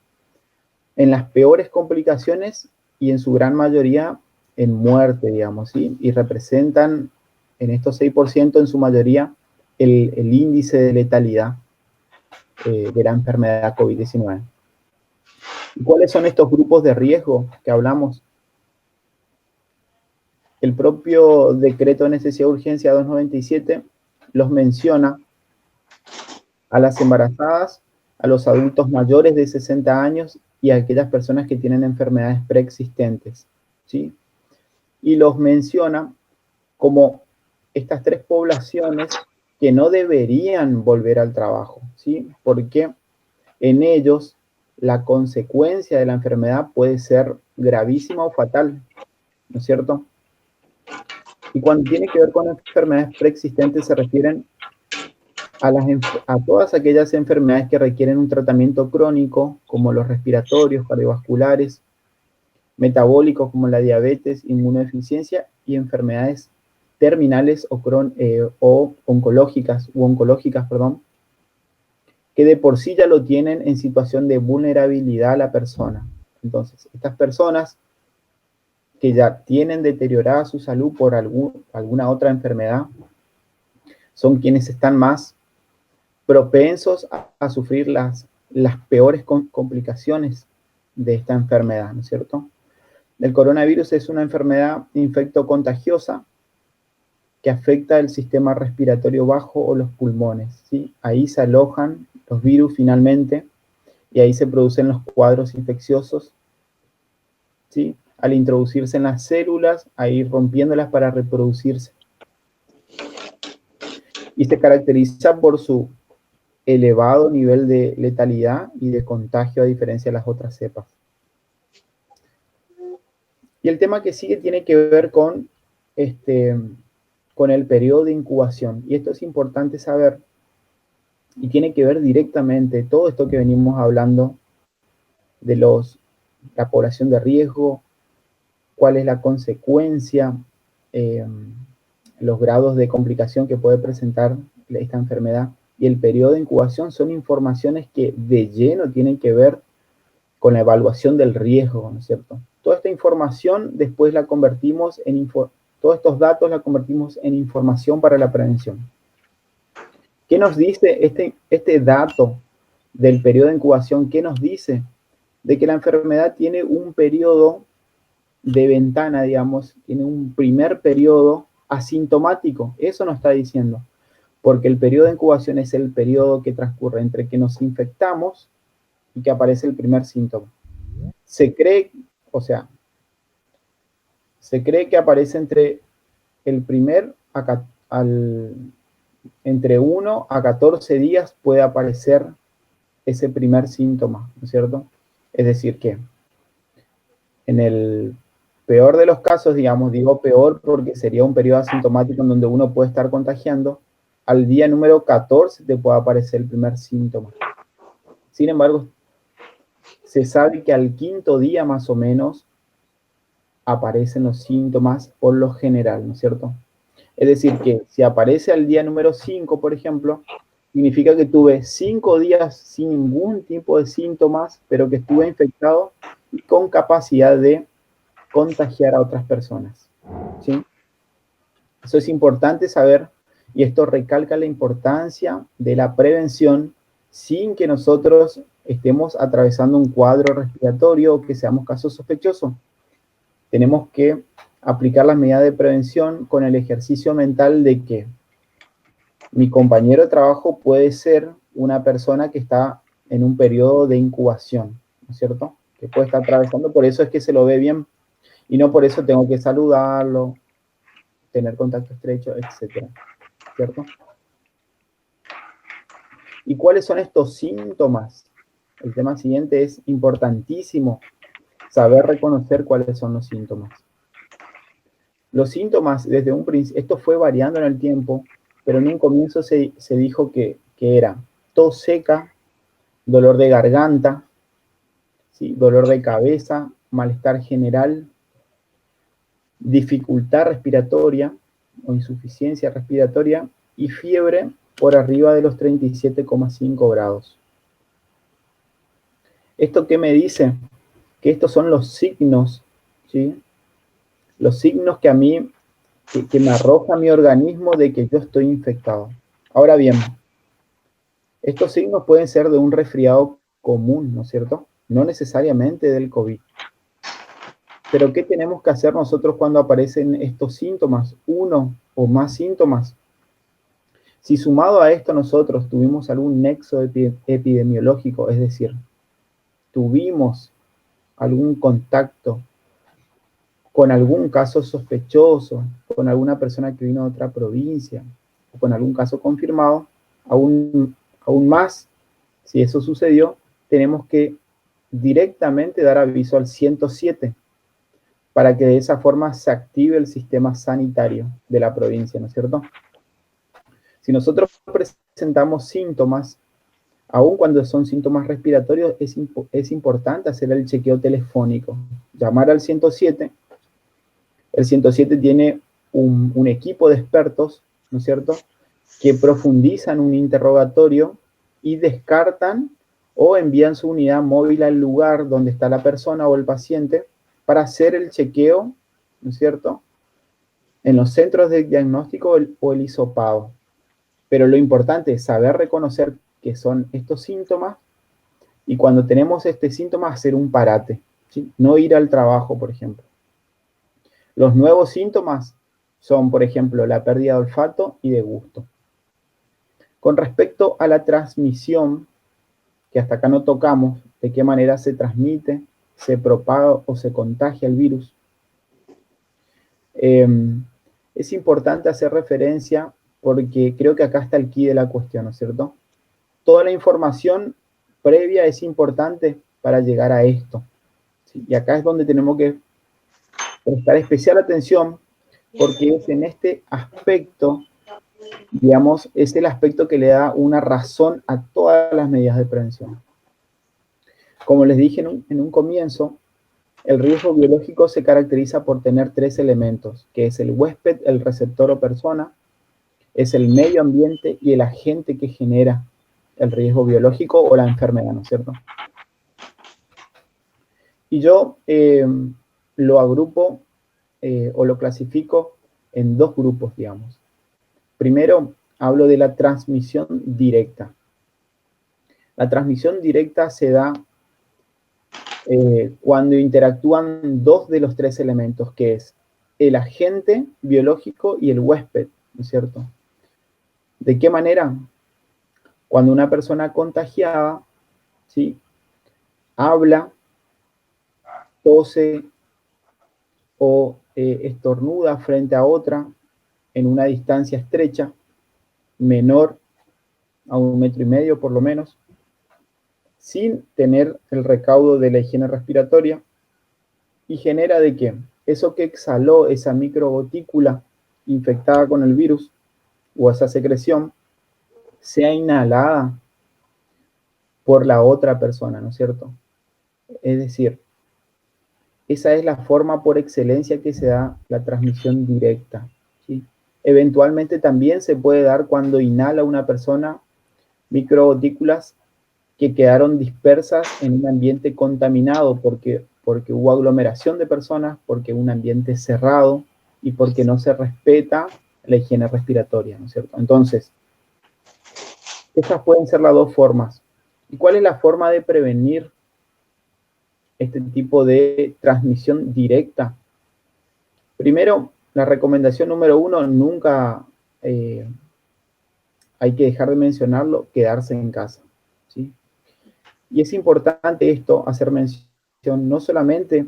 en las peores complicaciones y en su gran mayoría en muerte, digamos, ¿sí? Y representan en estos 6% en su mayoría el índice de letalidad de la enfermedad COVID-19. ¿Y cuáles son estos grupos de riesgo que hablamos? El propio decreto de necesidad de urgencia 297 los menciona a las embarazadas, a los adultos mayores de 60 años y a aquellas personas que tienen enfermedades preexistentes, ¿sí? Y los menciona como estas tres poblaciones que no deberían volver al trabajo, ¿sí? Porque en ellos la consecuencia de la enfermedad puede ser gravísima o fatal, ¿no es cierto? Y cuando tiene que ver con enfermedades preexistentes se refieren a todas aquellas enfermedades que requieren un tratamiento crónico, como los respiratorios, cardiovasculares, metabólicos como la diabetes, inmunodeficiencia y enfermedades terminales o oncológicas, que de por sí ya lo tienen en situación de vulnerabilidad a la persona. Entonces, estas personas que ya tienen deteriorada su salud por alguna otra enfermedad, son quienes están más propensos a sufrir las peores complicaciones de esta enfermedad, ¿no es cierto? El coronavirus es una enfermedad infectocontagiosa que afecta el sistema respiratorio bajo o los pulmones, ¿sí? Ahí se alojan los virus finalmente y ahí se producen los cuadros infecciosos, ¿sí? Al introducirse en las células, ahí rompiéndolas para reproducirse. Y se caracteriza por su elevado nivel de letalidad y de contagio a diferencia de las otras cepas. Y el tema que sigue tiene que ver con el periodo de incubación. Y esto es importante saber y tiene que ver directamente todo esto que venimos hablando de la población de riesgo, cuál es la consecuencia, los grados de complicación que puede presentar esta enfermedad y el periodo de incubación son informaciones que de lleno tienen que ver con la evaluación del riesgo, ¿no es cierto? Toda esta información después la convertimos todos estos datos la convertimos en información para la prevención. ¿Qué nos dice este dato del periodo de incubación? ¿Qué nos dice? De que la enfermedad tiene un periodo de ventana, digamos, tiene un primer periodo asintomático. Eso nos está diciendo. Porque el periodo de incubación es el periodo que transcurre entre que nos infectamos y que aparece el primer síntoma. Se cree que aparece entre entre 1 a 14 días puede aparecer ese primer síntoma, ¿no es cierto? Es decir, que en el peor de los casos, digamos, digo peor porque sería un periodo asintomático en donde uno puede estar contagiando, al día número 14 te puede aparecer el primer síntoma. Sin embargo, se sabe que al quinto día más o menos aparecen los síntomas por lo general, ¿no es cierto? Es decir, que si aparece al día número 5, por ejemplo, significa que tuve 5 días sin ningún tipo de síntomas, pero que estuve infectado y con capacidad de contagiar a otras personas, ¿sí? Eso es importante saber y esto recalca la importancia de la prevención sin que nosotros estemos atravesando un cuadro respiratorio o que seamos casos sospechosos. Tenemos que aplicar las medidas de prevención con el ejercicio mental de que mi compañero de trabajo puede ser una persona que está en un periodo de incubación, ¿no es cierto? Que puede estar atravesando, por eso es que se lo ve bien y no por eso tengo que saludarlo, tener contacto estrecho, etcétera, ¿cierto? ¿Y cuáles son estos síntomas? El tema siguiente es importantísimo, saber reconocer cuáles son los síntomas. Los síntomas, desde un principio, esto fue variando en el tiempo, pero en un comienzo se dijo que era tos seca, dolor de garganta, ¿sí? Dolor de cabeza, malestar general, dificultad respiratoria o insuficiencia respiratoria y fiebre por arriba de los 37,5 grados. ¿Esto qué me dice? Que estos son los signos, ¿sí? Los signos que a mí, que me arroja mi organismo de que yo estoy infectado. Ahora bien, estos signos pueden ser de un resfriado común, ¿no es cierto? No necesariamente del COVID. Pero ¿qué tenemos que hacer nosotros cuando aparecen estos síntomas? Uno o más síntomas. Si sumado a esto nosotros tuvimos algún nexo epidemiológico, es decir, tuvimos algún contacto con algún caso sospechoso, con alguna persona que vino de otra provincia, o con algún caso confirmado, aún más, si eso sucedió, tenemos que directamente dar aviso al 107 para que de esa forma se active el sistema sanitario de la provincia, ¿no es cierto? Si nosotros presentamos síntomas, aun cuando son síntomas respiratorios, es importante hacer el chequeo telefónico, llamar al 107. El 107 tiene un equipo de expertos, ¿no es cierto?, que profundizan un interrogatorio y descartan o envían su unidad móvil al lugar donde está la persona o el paciente para hacer el chequeo, ¿no es cierto?, en los centros de diagnóstico o el hisopado. Pero lo importante es saber reconocer qué son estos síntomas y cuando tenemos este síntoma hacer un parate, ¿sí? No ir al trabajo, por ejemplo. Los nuevos síntomas son, por ejemplo, la pérdida de olfato y de gusto. Con respecto a la transmisión, que hasta acá no tocamos, de qué manera se transmite, se propaga o se contagia el virus, es importante hacer referencia porque creo que acá está el quid de la cuestión, ¿no es cierto? toda la información previa es importante para llegar a esto, ¿sí? Y acá es donde tenemos que prestar especial atención, porque es en este aspecto, digamos, es el aspecto que le da una razón a todas las medidas de prevención. Como les dije en un comienzo, el riesgo biológico se caracteriza por tener 3 elementos, que es el huésped, el receptor o persona, es el medio ambiente y el agente que genera el riesgo biológico o la enfermedad, ¿no es cierto? Y yo lo agrupo o lo clasifico en 2 grupos, digamos. Primero, hablo de la transmisión directa. La transmisión directa se da cuando interactúan 2 de los 3 elementos, que es el agente biológico y el huésped, ¿no es cierto? ¿De qué manera? Cuando una persona contagiada, ¿sí?, habla, tose o estornuda frente a otra en una distancia estrecha, menor a 1,5 metros por lo menos, sin tener el recaudo de la higiene respiratoria, y genera de que eso que exhaló esa microgotícula infectada con el virus o esa secreción sea inhalada por la otra persona, ¿no es cierto? Es decir, esa es la forma por excelencia que se da la transmisión directa, ¿sí? Eventualmente también se puede dar cuando inhala una persona microgotículas que quedaron dispersas en un ambiente contaminado porque hubo aglomeración de personas, porque un ambiente cerrado y porque no se respeta la higiene respiratoria, ¿no es cierto? Entonces, estas pueden ser las 2 formas. ¿Y cuál es la forma de prevenir este tipo de transmisión directa? Primero, la recomendación número 1, nunca hay que dejar de mencionarlo, quedarse en casa, ¿sí? Y es importante esto, hacer mención, no solamente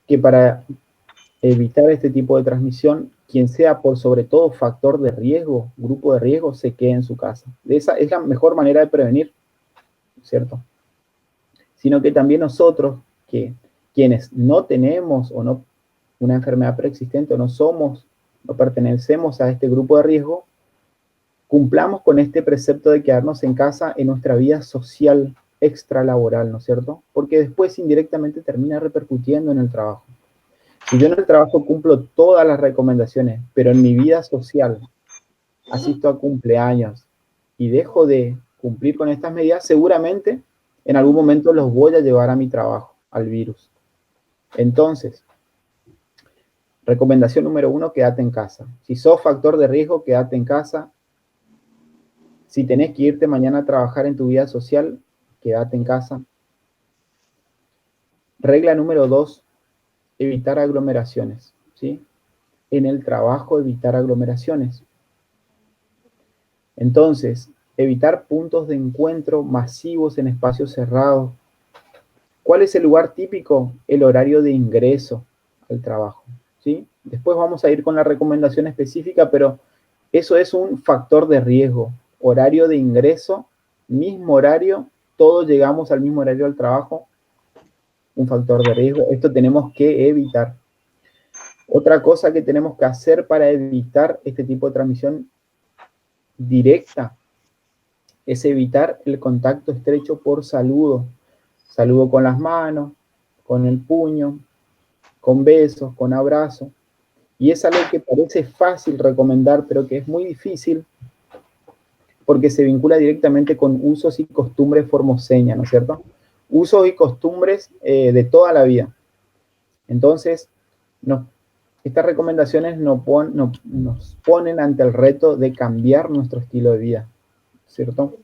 que para evitar este tipo de transmisión, quien sea por sobre todo factor de riesgo, grupo de riesgo, se quede en su casa. Esa es la mejor manera de prevenir, ¿cierto? Sino que también nosotros, que quienes no tenemos o no una enfermedad preexistente o no pertenecemos a este grupo de riesgo, cumplamos con este precepto de quedarnos en casa en nuestra vida social extralaboral, ¿no es cierto? Porque después indirectamente termina repercutiendo en el trabajo. Si yo en el trabajo cumplo todas las recomendaciones, pero en mi vida social asisto a cumpleaños y dejo de cumplir con estas medidas, seguramente en algún momento los voy a llevar a mi trabajo, al virus. Entonces, recomendación número 1, quédate en casa. Si sos factor de riesgo, quédate en casa. Si tenés que irte mañana a trabajar en tu vida social, quédate en casa. Regla número 2, evitar aglomeraciones, ¿sí? En el trabajo, evitar aglomeraciones. Entonces, evitar puntos de encuentro masivos en espacios cerrados. ¿Cuál es el lugar típico? El horario de ingreso al trabajo, ¿sí? Después vamos a ir con la recomendación específica, pero eso es un factor de riesgo. Horario de ingreso, mismo horario, todos llegamos al mismo horario al trabajo, un factor de riesgo. Esto tenemos que evitar. Otra cosa que tenemos que hacer para evitar este tipo de transmisión directa es evitar el contacto estrecho por saludo. Saludo con las manos, con el puño, con besos, con abrazos. Y es algo que parece fácil recomendar, pero que es muy difícil porque se vincula directamente con usos y costumbres formoseñas, ¿no es cierto? Usos y costumbres de toda la vida. Entonces, estas recomendaciones nos ponen ante el reto de cambiar nuestro estilo de vida, ¿cierto?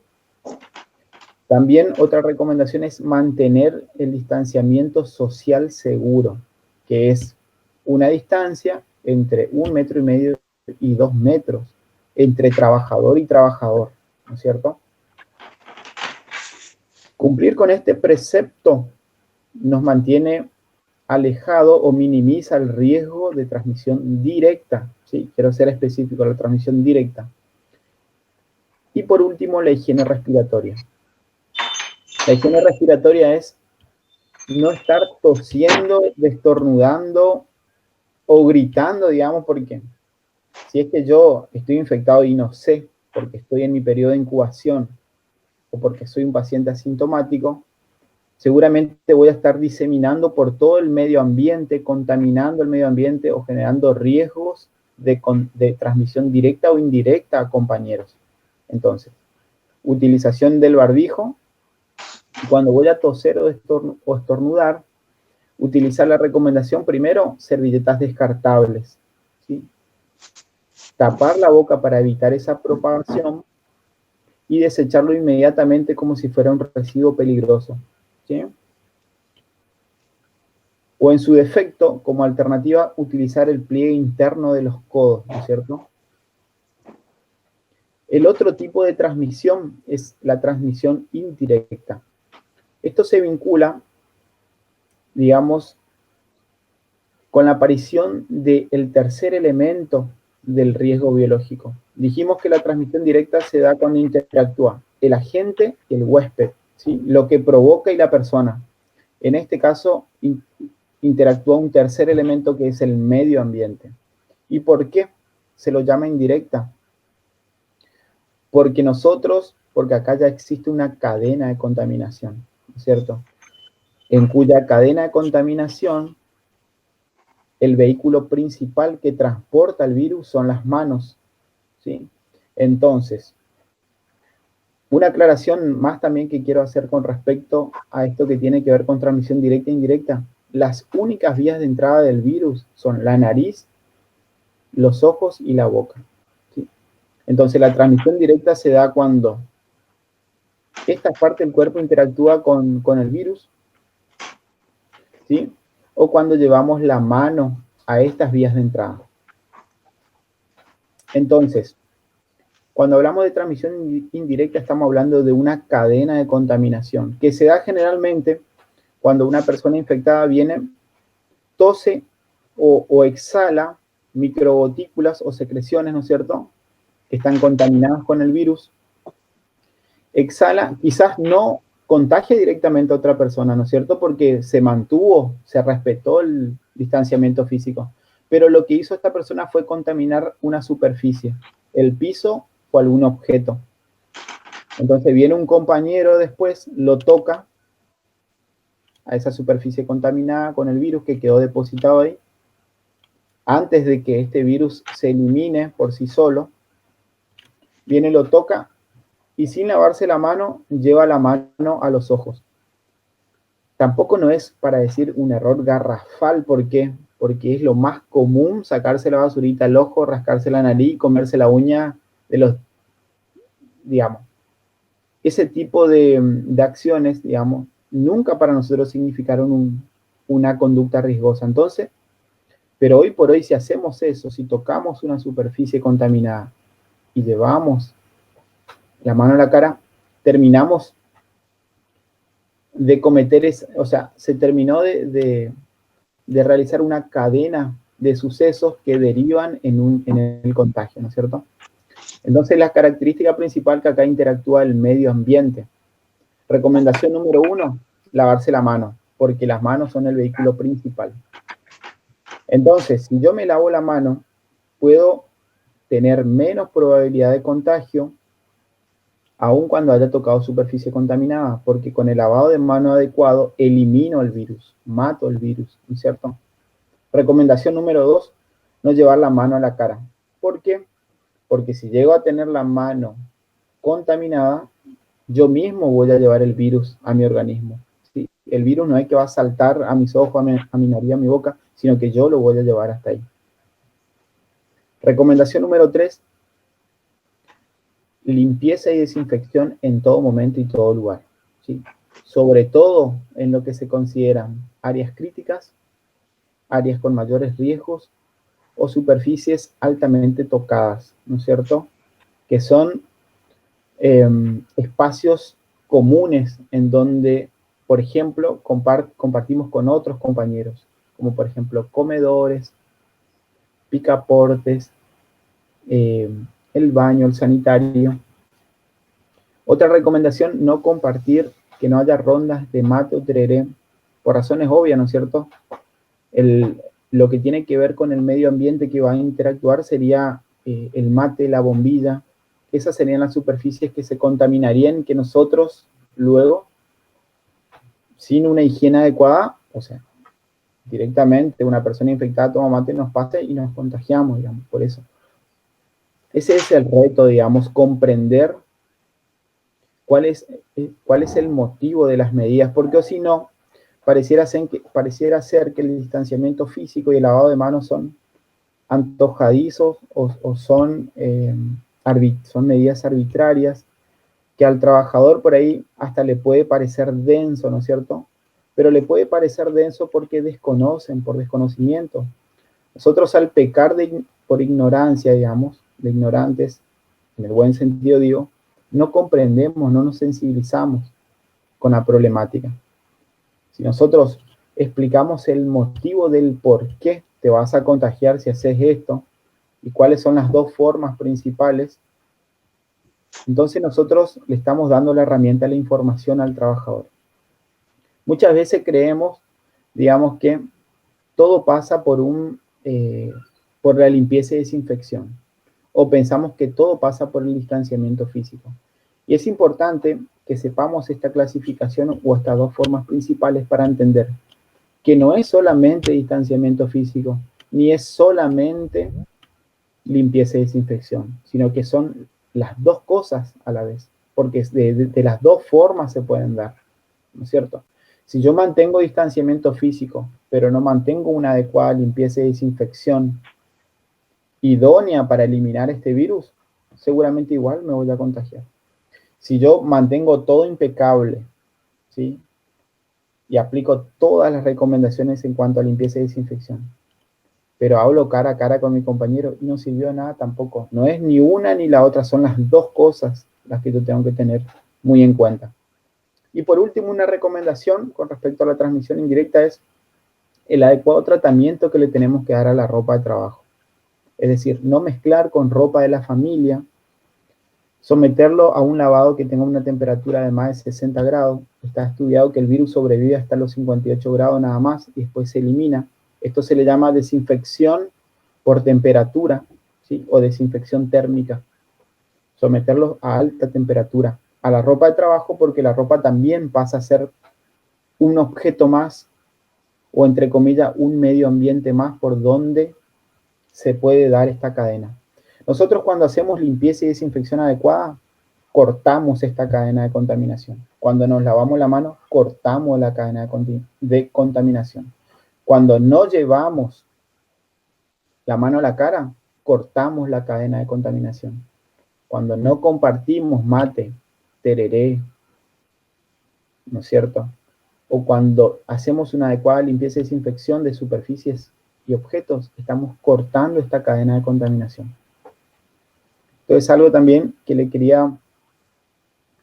También otra recomendación es mantener el distanciamiento social seguro, que es una distancia entre 1,5 metros y 2 metros entre trabajador y trabajador, ¿no es cierto? Cumplir con este precepto nos mantiene alejado o minimiza el riesgo de transmisión directa, ¿sí? Quiero ser específico, la transmisión directa. Y por último, la higiene respiratoria. La higiene respiratoria es no estar tosiendo, estornudando o gritando, digamos, porque si es que yo estoy infectado y no sé, porque estoy en mi periodo de incubación o porque soy un paciente asintomático, seguramente voy a estar diseminando por todo el medio ambiente, contaminando el medio ambiente o generando riesgos de transmisión directa o indirecta a compañeros. Entonces, utilización del barbijo. Cuando voy a toser o estornudar, utilizar la recomendación primero, servilletas descartables, ¿sí? Tapar la boca para evitar esa propagación y desecharlo inmediatamente como si fuera un residuo peligroso, ¿sí? O en su defecto, como alternativa, utilizar el pliegue interno de los codos, ¿no es cierto? El otro tipo de transmisión es la transmisión indirecta. Esto se vincula, digamos, con la aparición del tercer elemento del riesgo biológico. Dijimos que la transmisión directa se da cuando interactúa el agente y el huésped, ¿sí? Lo que provoca y la persona. En este caso, interactúa un tercer elemento que es el medio ambiente. ¿Y por qué se lo llama indirecta? Porque acá ya existe una cadena de contaminación, ¿no es cierto? En cuya cadena de contaminación, el vehículo principal que transporta el virus son las manos, ¿sí? Entonces, una aclaración más también que quiero hacer con respecto a esto que tiene que ver con transmisión directa e indirecta. Las únicas vías de entrada del virus son la nariz, los ojos y la boca, ¿sí? Entonces, la transmisión directa se da cuando esta parte del cuerpo interactúa con el virus, ¿sí? O cuando llevamos la mano a estas vías de entrada. Entonces, cuando hablamos de transmisión indirecta estamos hablando de una cadena de contaminación que se da generalmente cuando una persona infectada viene, tose o exhala microgotículas o secreciones, ¿no es cierto?, que están contaminadas con el virus. Exhala, quizás no contagia directamente a otra persona, ¿no es cierto?, porque se mantuvo, se respetó el distanciamiento físico. Pero lo que hizo esta persona fue contaminar una superficie, el piso o algún objeto. Entonces viene un compañero después, lo toca a esa superficie contaminada con el virus que quedó depositado ahí. Antes de que este virus se elimine por sí solo, viene, lo toca y sin lavarse la mano, lleva la mano a los ojos. Tampoco no es para decir un error garrafal, ¿por qué? Porque es lo más común sacarse la basurita al ojo, rascarse la nariz, comerse la uña de los, digamos. Ese tipo de acciones, digamos, nunca para nosotros significaron una conducta riesgosa. Entonces, pero hoy por hoy si hacemos eso, si tocamos una superficie contaminada y llevamos la mano a la cara, terminamos de cometer, o sea, se terminó de realizar una cadena de sucesos que derivan en el contagio, ¿no es cierto? Entonces, la característica principal que acá interactúa el medio ambiente. Recomendación número 1, lavarse la mano, porque las manos son el vehículo principal. Entonces, si yo me lavo la mano, puedo tener menos probabilidad de contagio, aun cuando haya tocado superficie contaminada, porque con el lavado de mano adecuado elimino el virus, mato el virus, ¿no es cierto? Recomendación número 2, no llevar la mano a la cara. ¿Por qué? Porque si llego a tener la mano contaminada, yo mismo voy a llevar el virus a mi organismo, ¿sí? El virus no es que va a saltar a mis ojos, a mi nariz, a mi boca, sino que yo lo voy a llevar hasta ahí. Recomendación número 3, limpieza y desinfección en todo momento y todo lugar, ¿sí? Sobre todo en lo que se consideran áreas críticas, áreas con mayores riesgos o superficies altamente tocadas, ¿no es cierto?, que son espacios comunes en donde, por ejemplo, compartimos con otros compañeros, como por ejemplo comedores, picaportes, el baño, el sanitario. Otra recomendación, no compartir, que no haya rondas de mate o tereré, por razones obvias, ¿no es cierto? Lo que tiene que ver con el medio ambiente que va a interactuar sería el mate, la bombilla. Esas serían las superficies que se contaminarían, que nosotros luego, sin una higiene adecuada, o sea, directamente una persona infectada toma mate, nos pasa y nos contagiamos, digamos, por eso. Ese es el reto, digamos, comprender cuál es el motivo de las medidas, porque si no, pareciera ser que el distanciamiento físico y el lavado de manos son antojadizos o son medidas arbitrarias que al trabajador por ahí hasta le puede parecer denso, ¿no es cierto? Pero le puede parecer denso porque desconocen, por desconocimiento. Nosotros al pecar por ignorancia, digamos, de ignorantes, en el buen sentido digo, no comprendemos, no nos sensibilizamos con la problemática. Si nosotros explicamos el motivo del por qué te vas a contagiar si haces esto y cuáles son las dos formas principales, entonces nosotros le estamos dando la herramienta, la información al trabajador. Muchas veces creemos, digamos, que todo pasa por la limpieza y desinfección, o pensamos que todo pasa por el distanciamiento físico. Y es importante que sepamos esta clasificación o estas dos formas principales para entender que no es solamente distanciamiento físico, ni es solamente limpieza y desinfección, sino que son las dos cosas a la vez, porque de las dos formas se pueden dar, ¿no es cierto? Si yo mantengo distanciamiento físico, pero no mantengo una adecuada limpieza y desinfección idónea para eliminar este virus, seguramente igual me voy a contagiar. Si yo mantengo todo impecable, ¿sí? Y aplico todas las recomendaciones en cuanto a limpieza y desinfección, pero hablo cara a cara con mi compañero y no sirvió de nada tampoco. No es ni una ni la otra, son las dos cosas las que yo tengo que tener muy en cuenta. Y por último, una recomendación con respecto a la transmisión indirecta es el adecuado tratamiento que le tenemos que dar a la ropa de trabajo. Es decir, no mezclar con ropa de la familia, someterlo a un lavado que tenga una temperatura de más de 60 grados. Está estudiado que el virus sobrevive hasta los 58 grados nada más y después se elimina. Esto se le llama desinfección por temperatura, ¿sí? O desinfección térmica. Someterlos a alta temperatura. A la ropa de trabajo, porque la ropa también pasa a ser un objeto más, o entre comillas, un medio ambiente más por donde se puede dar esta cadena. Nosotros cuando hacemos limpieza y desinfección adecuada, cortamos esta cadena de contaminación. Cuando nos lavamos la mano, cortamos la cadena de contaminación. Cuando no llevamos la mano a la cara, cortamos la cadena de contaminación. Cuando no compartimos mate, tereré, ¿no es cierto? O cuando hacemos una adecuada limpieza y desinfección de superficies y objetos, estamos cortando esta cadena de contaminación. Entonces, algo también que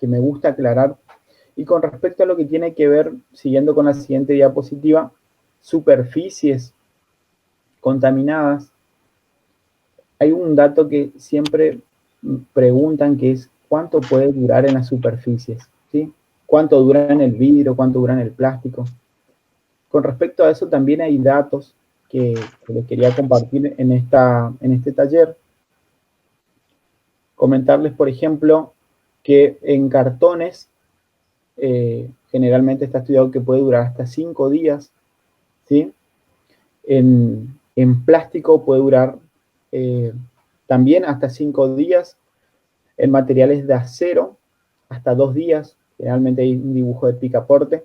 me gusta aclarar. Y con respecto a lo que tiene que ver, siguiendo con la siguiente diapositiva, superficies contaminadas, hay un dato que siempre preguntan, que es ¿cuánto puede durar en las superficies? ¿Sí? ¿Cuánto dura en el vidrio? ¿Cuánto dura en el plástico? Con respecto a eso también hay datos que les quería compartir en este taller. Comentarles, por ejemplo, que en cartones generalmente está estudiado que puede durar hasta 5 días, ¿sí? En plástico puede durar también hasta 5 días, en materiales de acero hasta 2 días, generalmente hay un dibujo de picaporte,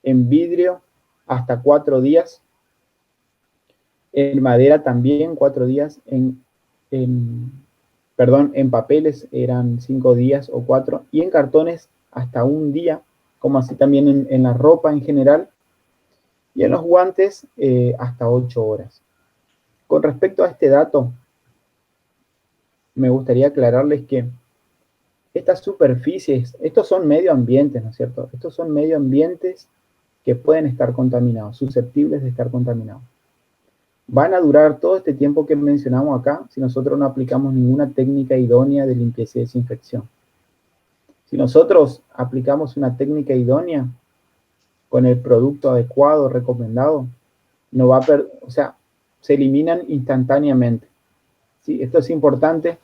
en vidrio hasta 4 días, en madera también 4 días, en papeles eran 5 días o 4, y en cartones hasta 1 día, como así también en la ropa en general, y en los guantes hasta 8 horas. Con respecto a este dato, me gustaría aclararles que estas superficies, estos son medio ambientes, ¿no es cierto? Estos son medio ambientes que pueden estar contaminados, susceptibles de estar contaminados. Van a durar todo este tiempo que mencionamos acá si nosotros no aplicamos ninguna técnica idónea de limpieza y desinfección. Si nosotros aplicamos una técnica idónea con el producto adecuado, recomendado, no va a o sea, se eliminan instantáneamente. ¿Sí? Esto es importante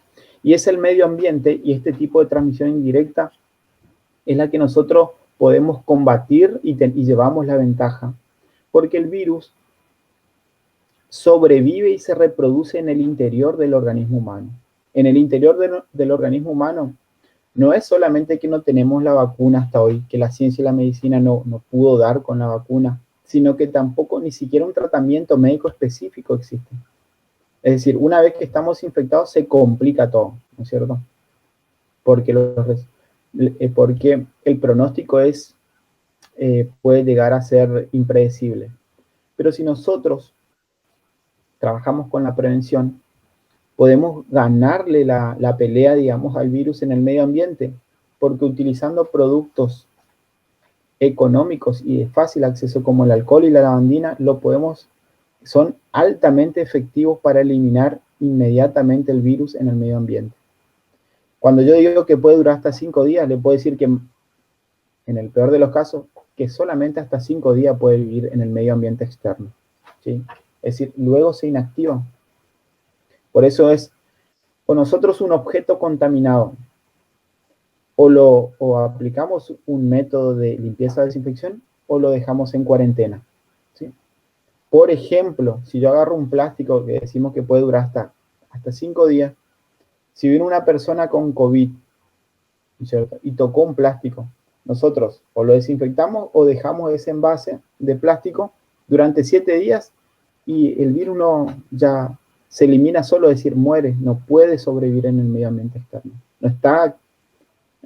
y es el medio ambiente y este tipo de transmisión indirecta es la que nosotros podemos combatir y llevamos la ventaja, porque el virus sobrevive y se reproduce en el interior del organismo humano. En el interior del organismo humano no es solamente que no tenemos la vacuna hasta hoy, que la ciencia y la medicina no pudo dar con la vacuna, sino que tampoco ni siquiera un tratamiento médico específico existe. Es decir, una vez que estamos infectados se complica todo, ¿no es cierto? Porque el pronóstico puede llegar a ser impredecible. Pero si nosotros trabajamos con la prevención, podemos ganarle la pelea, digamos, al virus en el medio ambiente, porque utilizando productos económicos y de fácil acceso como el alcohol y la lavandina, son altamente efectivos para eliminar inmediatamente el virus en el medio ambiente. Cuando yo digo que puede durar hasta 5 días, le puedo decir que en el peor de los casos, que solamente hasta 5 días puede vivir en el medio ambiente externo, ¿sí? Es decir, luego se inactiva. Por eso es, con nosotros un objeto contaminado, o aplicamos un método de limpieza o desinfección, o lo dejamos en cuarentena, ¿sí? Por ejemplo, si yo agarro un plástico que decimos que puede durar hasta 5 días, si viene una persona con COVID, ¿cierto?, y tocó un plástico, nosotros o lo desinfectamos o dejamos ese envase de plástico durante 7 días y el virus ya se elimina solo, es decir, muere, no puede sobrevivir en el medio ambiente externo.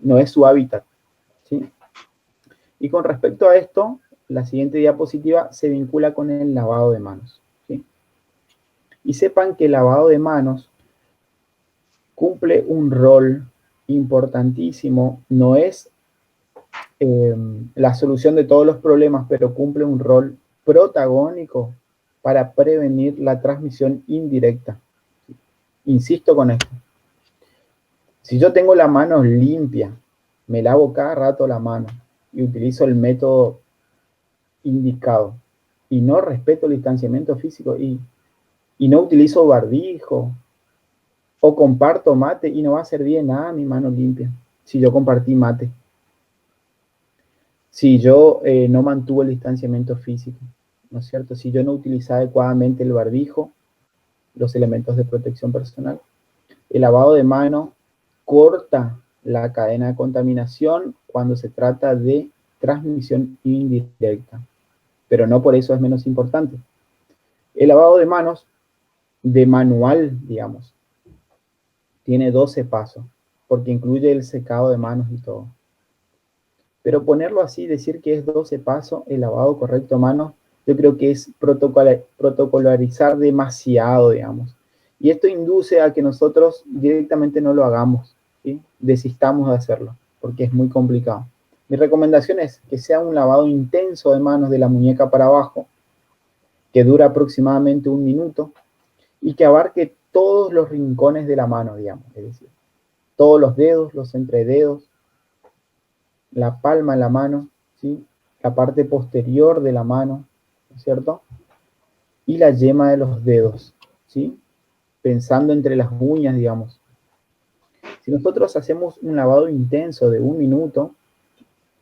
No es su hábitat, ¿sí? Y con respecto a esto, la siguiente diapositiva se vincula con el lavado de manos, ¿sí? Y sepan que el lavado de manos cumple un rol importantísimo, no es la solución de todos los problemas, pero cumple un rol protagónico para prevenir la transmisión indirecta. Insisto con esto. Si yo tengo la mano limpia, me lavo cada rato la mano y utilizo el método indicado y no respeto el distanciamiento físico y no utilizo barbijo o comparto mate y no va a servir de nada mi mano limpia si yo compartí mate. Si yo no mantuve el distanciamiento físico, ¿no es cierto? Si yo no utilicé adecuadamente el barbijo, los elementos de protección personal. El lavado de manos corta la cadena de contaminación cuando se trata de transmisión indirecta, pero no por eso es menos importante. El lavado de manos, de manual, digamos, tiene 12 pasos, porque incluye el secado de manos y todo. Pero ponerlo así, decir que es 12 pasos, el lavado correcto de manos, yo creo que es protocolarizar demasiado, digamos. Y esto induce a que nosotros directamente no lo hagamos, ¿sí? Desistamos de hacerlo, porque es muy complicado. Mi recomendación es que sea un lavado intenso de manos de la muñeca para abajo, que dura aproximadamente 1 minuto, y que abarque todos los rincones de la mano, digamos, es decir, todos los dedos, los entrededos, la palma de la mano, ¿sí?, la parte posterior de la mano, ¿no es cierto?, y la yema de los dedos, ¿sí?, pensando entre las uñas, digamos. Si nosotros hacemos un lavado intenso de 1 minuto,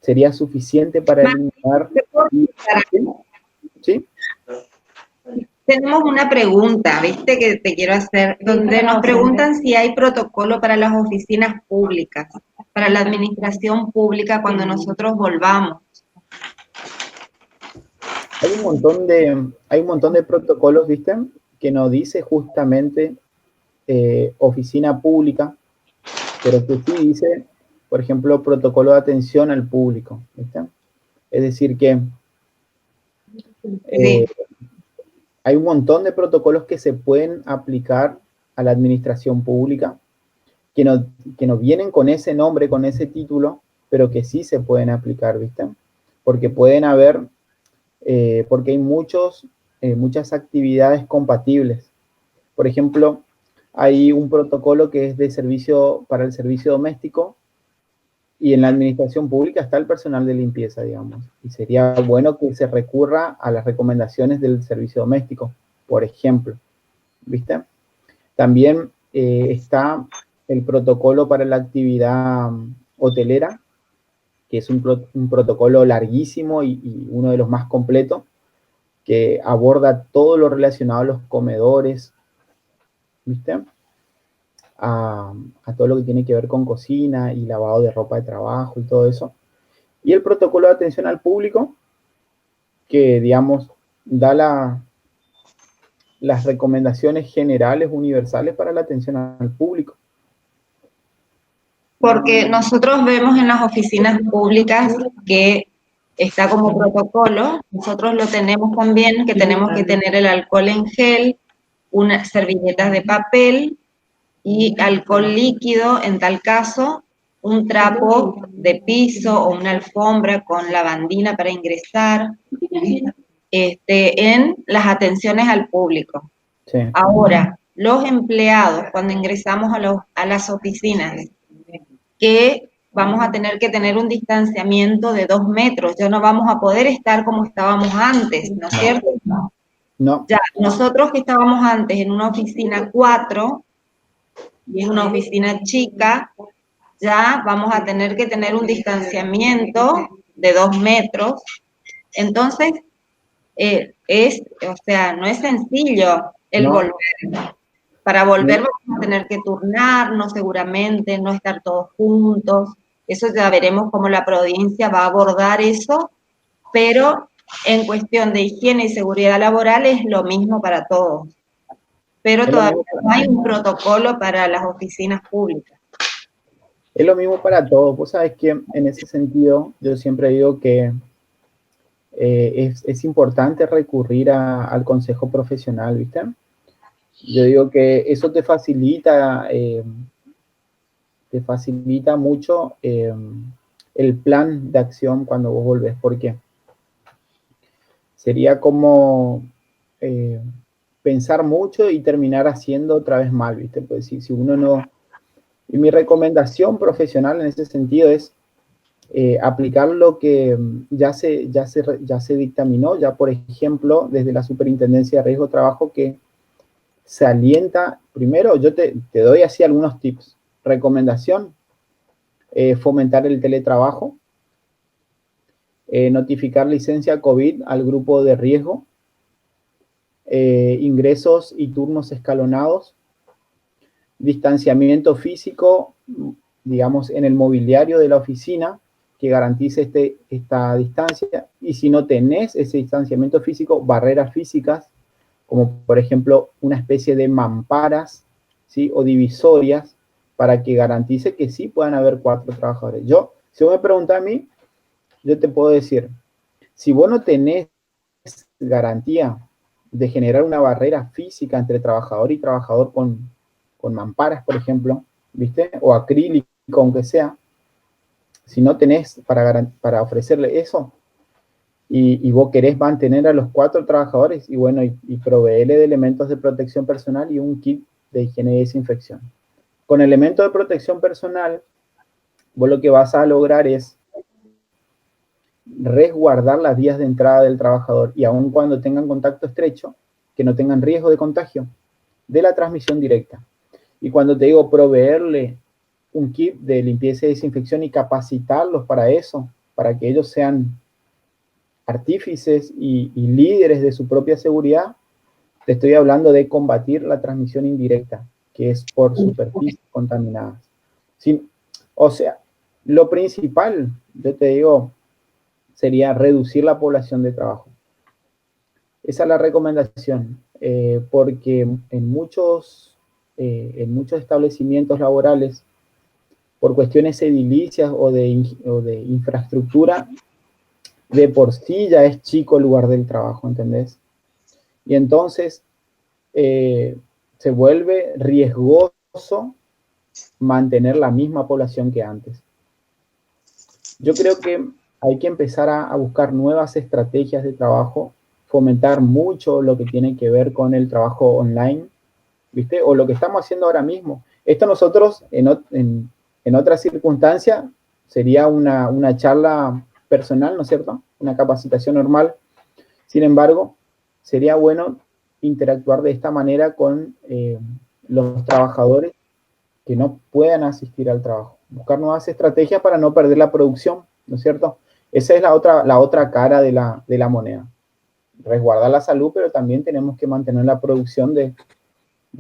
sería suficiente para eliminar... ¿Sí? Tenemos una pregunta, ¿viste?, que te quiero hacer, donde nos preguntan si hay protocolo para las oficinas públicas, para la administración pública cuando nosotros volvamos. Hay un montón de protocolos, ¿viste?, que nos dice justamente oficina pública, pero que sí dice, por ejemplo, protocolo de atención al público, ¿viste? Es decir que Sí. hay un montón de protocolos que se pueden aplicar a la administración pública, que no vienen con ese nombre, con ese título, pero que sí se pueden aplicar, ¿viste? Porque pueden haber, porque hay muchas actividades compatibles. Por ejemplo, hay un protocolo que es para el servicio doméstico, Y en la administración pública está el personal de limpieza, digamos. Y sería bueno que se recurra a las recomendaciones del servicio doméstico, por ejemplo. ¿Viste? También está el protocolo para la actividad hotelera, que es un protocolo larguísimo y uno de los más completos, que aborda todo lo relacionado a los comedores, ¿viste? A todo lo que tiene que ver con cocina y lavado de ropa de trabajo y todo eso. Y el protocolo de atención al público, que, digamos, da las recomendaciones generales, universales para la atención al público. Porque nosotros vemos en las oficinas públicas que está como protocolo, nosotros lo tenemos también, que tenemos que tener el alcohol en gel, unas servilletas de papel y alcohol líquido, en tal caso, un trapo de piso o una alfombra con lavandina para ingresar, en las atenciones al público. Sí. Ahora, los empleados, cuando ingresamos a las oficinas, que vamos a tener que tener un distanciamiento de 2 metros, ya no vamos a poder estar como estábamos antes, ¿no es cierto? No. Ya, nosotros que estábamos antes en una oficina 4, y es una oficina chica, ya vamos a tener que tener un distanciamiento de 2 metros. Entonces, o sea, no es sencillo el volver. Para volver vamos a tener que turnarnos seguramente, no estar todos juntos. Eso ya veremos cómo la provincia va a abordar eso, pero en cuestión de higiene y seguridad laboral es lo mismo para todos. Pero todavía no hay un protocolo para las oficinas públicas. Es lo mismo para todos. Vos sabés que en ese sentido yo siempre digo que es importante recurrir al consejo profesional, ¿viste? Yo digo que eso te facilita mucho el plan de acción cuando vos volvés. ¿Por qué? Sería como pensar mucho y terminar haciendo otra vez mal, ¿viste? Pues si uno no... Y mi recomendación profesional en ese sentido es aplicar lo que ya se dictaminó, ya por ejemplo, desde la Superintendencia de Riesgo de Trabajo, que se alienta, primero yo te doy así algunos tips. Recomendación, fomentar el teletrabajo, notificar licencia COVID al grupo de riesgo, ingresos y turnos escalonados, distanciamiento físico, digamos, en el mobiliario de la oficina, que garantice esta distancia, y si no tenés ese distanciamiento físico, barreras físicas, como por ejemplo una especie de mamparas, ¿sí? O divisorias, para que garantice que sí puedan haber 4 trabajadores. Si vos me preguntás a mí, yo te puedo decir, si vos no tenés garantía de generar una barrera física entre trabajador y trabajador con mamparas, por ejemplo, ¿viste? O acrílico, aunque sea, si no tenés para ofrecerle eso, y vos querés mantener a los 4 trabajadores, y bueno, y proveerle de elementos de protección personal y un kit de higiene y desinfección. Con elementos de protección personal, vos lo que vas a lograr es resguardar las vías de entrada del trabajador, y aun cuando tengan contacto estrecho, que no tengan riesgo de contagio de la transmisión directa. Y cuando te digo proveerle un kit de limpieza y desinfección y capacitarlos para eso, para que ellos sean artífices y líderes de su propia seguridad, te estoy hablando de combatir la transmisión indirecta, que es por superficies contaminadas. Sí, o sea, lo principal, yo te digo, sería reducir la población de trabajo. Esa es la recomendación, porque en muchos establecimientos laborales, por cuestiones edilicias o de infraestructura, de por sí ya es chico el lugar del trabajo, ¿entendés? Y entonces se vuelve riesgoso mantener la misma población que antes. Yo creo que hay que empezar a buscar nuevas estrategias de trabajo, fomentar mucho lo que tiene que ver con el trabajo online, ¿viste? O lo que estamos haciendo ahora mismo. Esto nosotros, en otras circunstancias, sería una charla personal, ¿no es cierto? Una capacitación normal. Sin embargo, sería bueno interactuar de esta manera con los trabajadores que no puedan asistir al trabajo. Buscar nuevas estrategias para no perder la producción, ¿no es cierto? Esa es la otra cara de la moneda. Resguardar la salud, pero también tenemos que mantener la producción de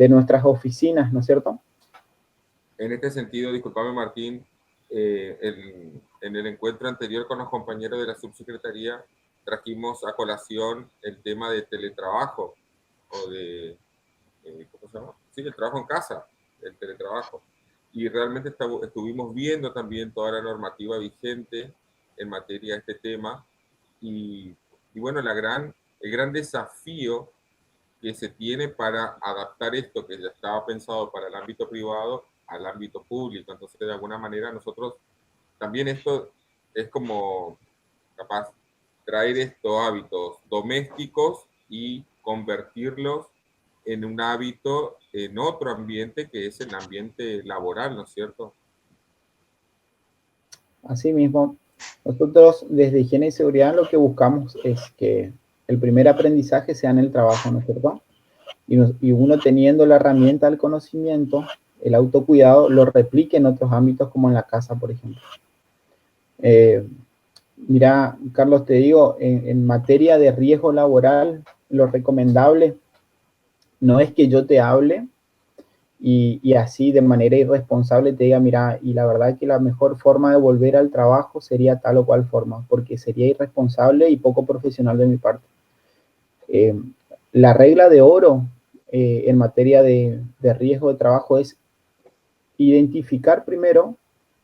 nuestras oficinas, ¿no es cierto? En este sentido, disculpame Martín, en el encuentro anterior con los compañeros de la subsecretaría trajimos a colación el tema de teletrabajo o de, ¿cómo se llama? Sí, el trabajo en casa, el teletrabajo. Y realmente estuvimos viendo también toda la normativa vigente en materia de este tema y bueno, el gran desafío que se tiene para adaptar esto que ya estaba pensado para el ámbito privado al ámbito público. Entonces, de alguna manera, nosotros también esto es como capaz traer estos hábitos domésticos y convertirlos en un hábito en otro ambiente que es el ambiente laboral, ¿no es cierto? Asimismo, nosotros desde Higiene y Seguridad lo que buscamos es que el primer aprendizaje sea en el trabajo, ¿no es cierto? Y uno teniendo la herramienta del conocimiento, el autocuidado, lo replique en otros ámbitos como en la casa, por ejemplo. Mira, Carlos, te digo, en materia de riesgo laboral, lo recomendable no es que yo te hable y así de manera irresponsable te diga, mira, y la verdad que la mejor forma de volver al trabajo sería tal o cual forma, porque sería irresponsable y poco profesional de mi parte. La regla de oro en materia de riesgo de trabajo es identificar primero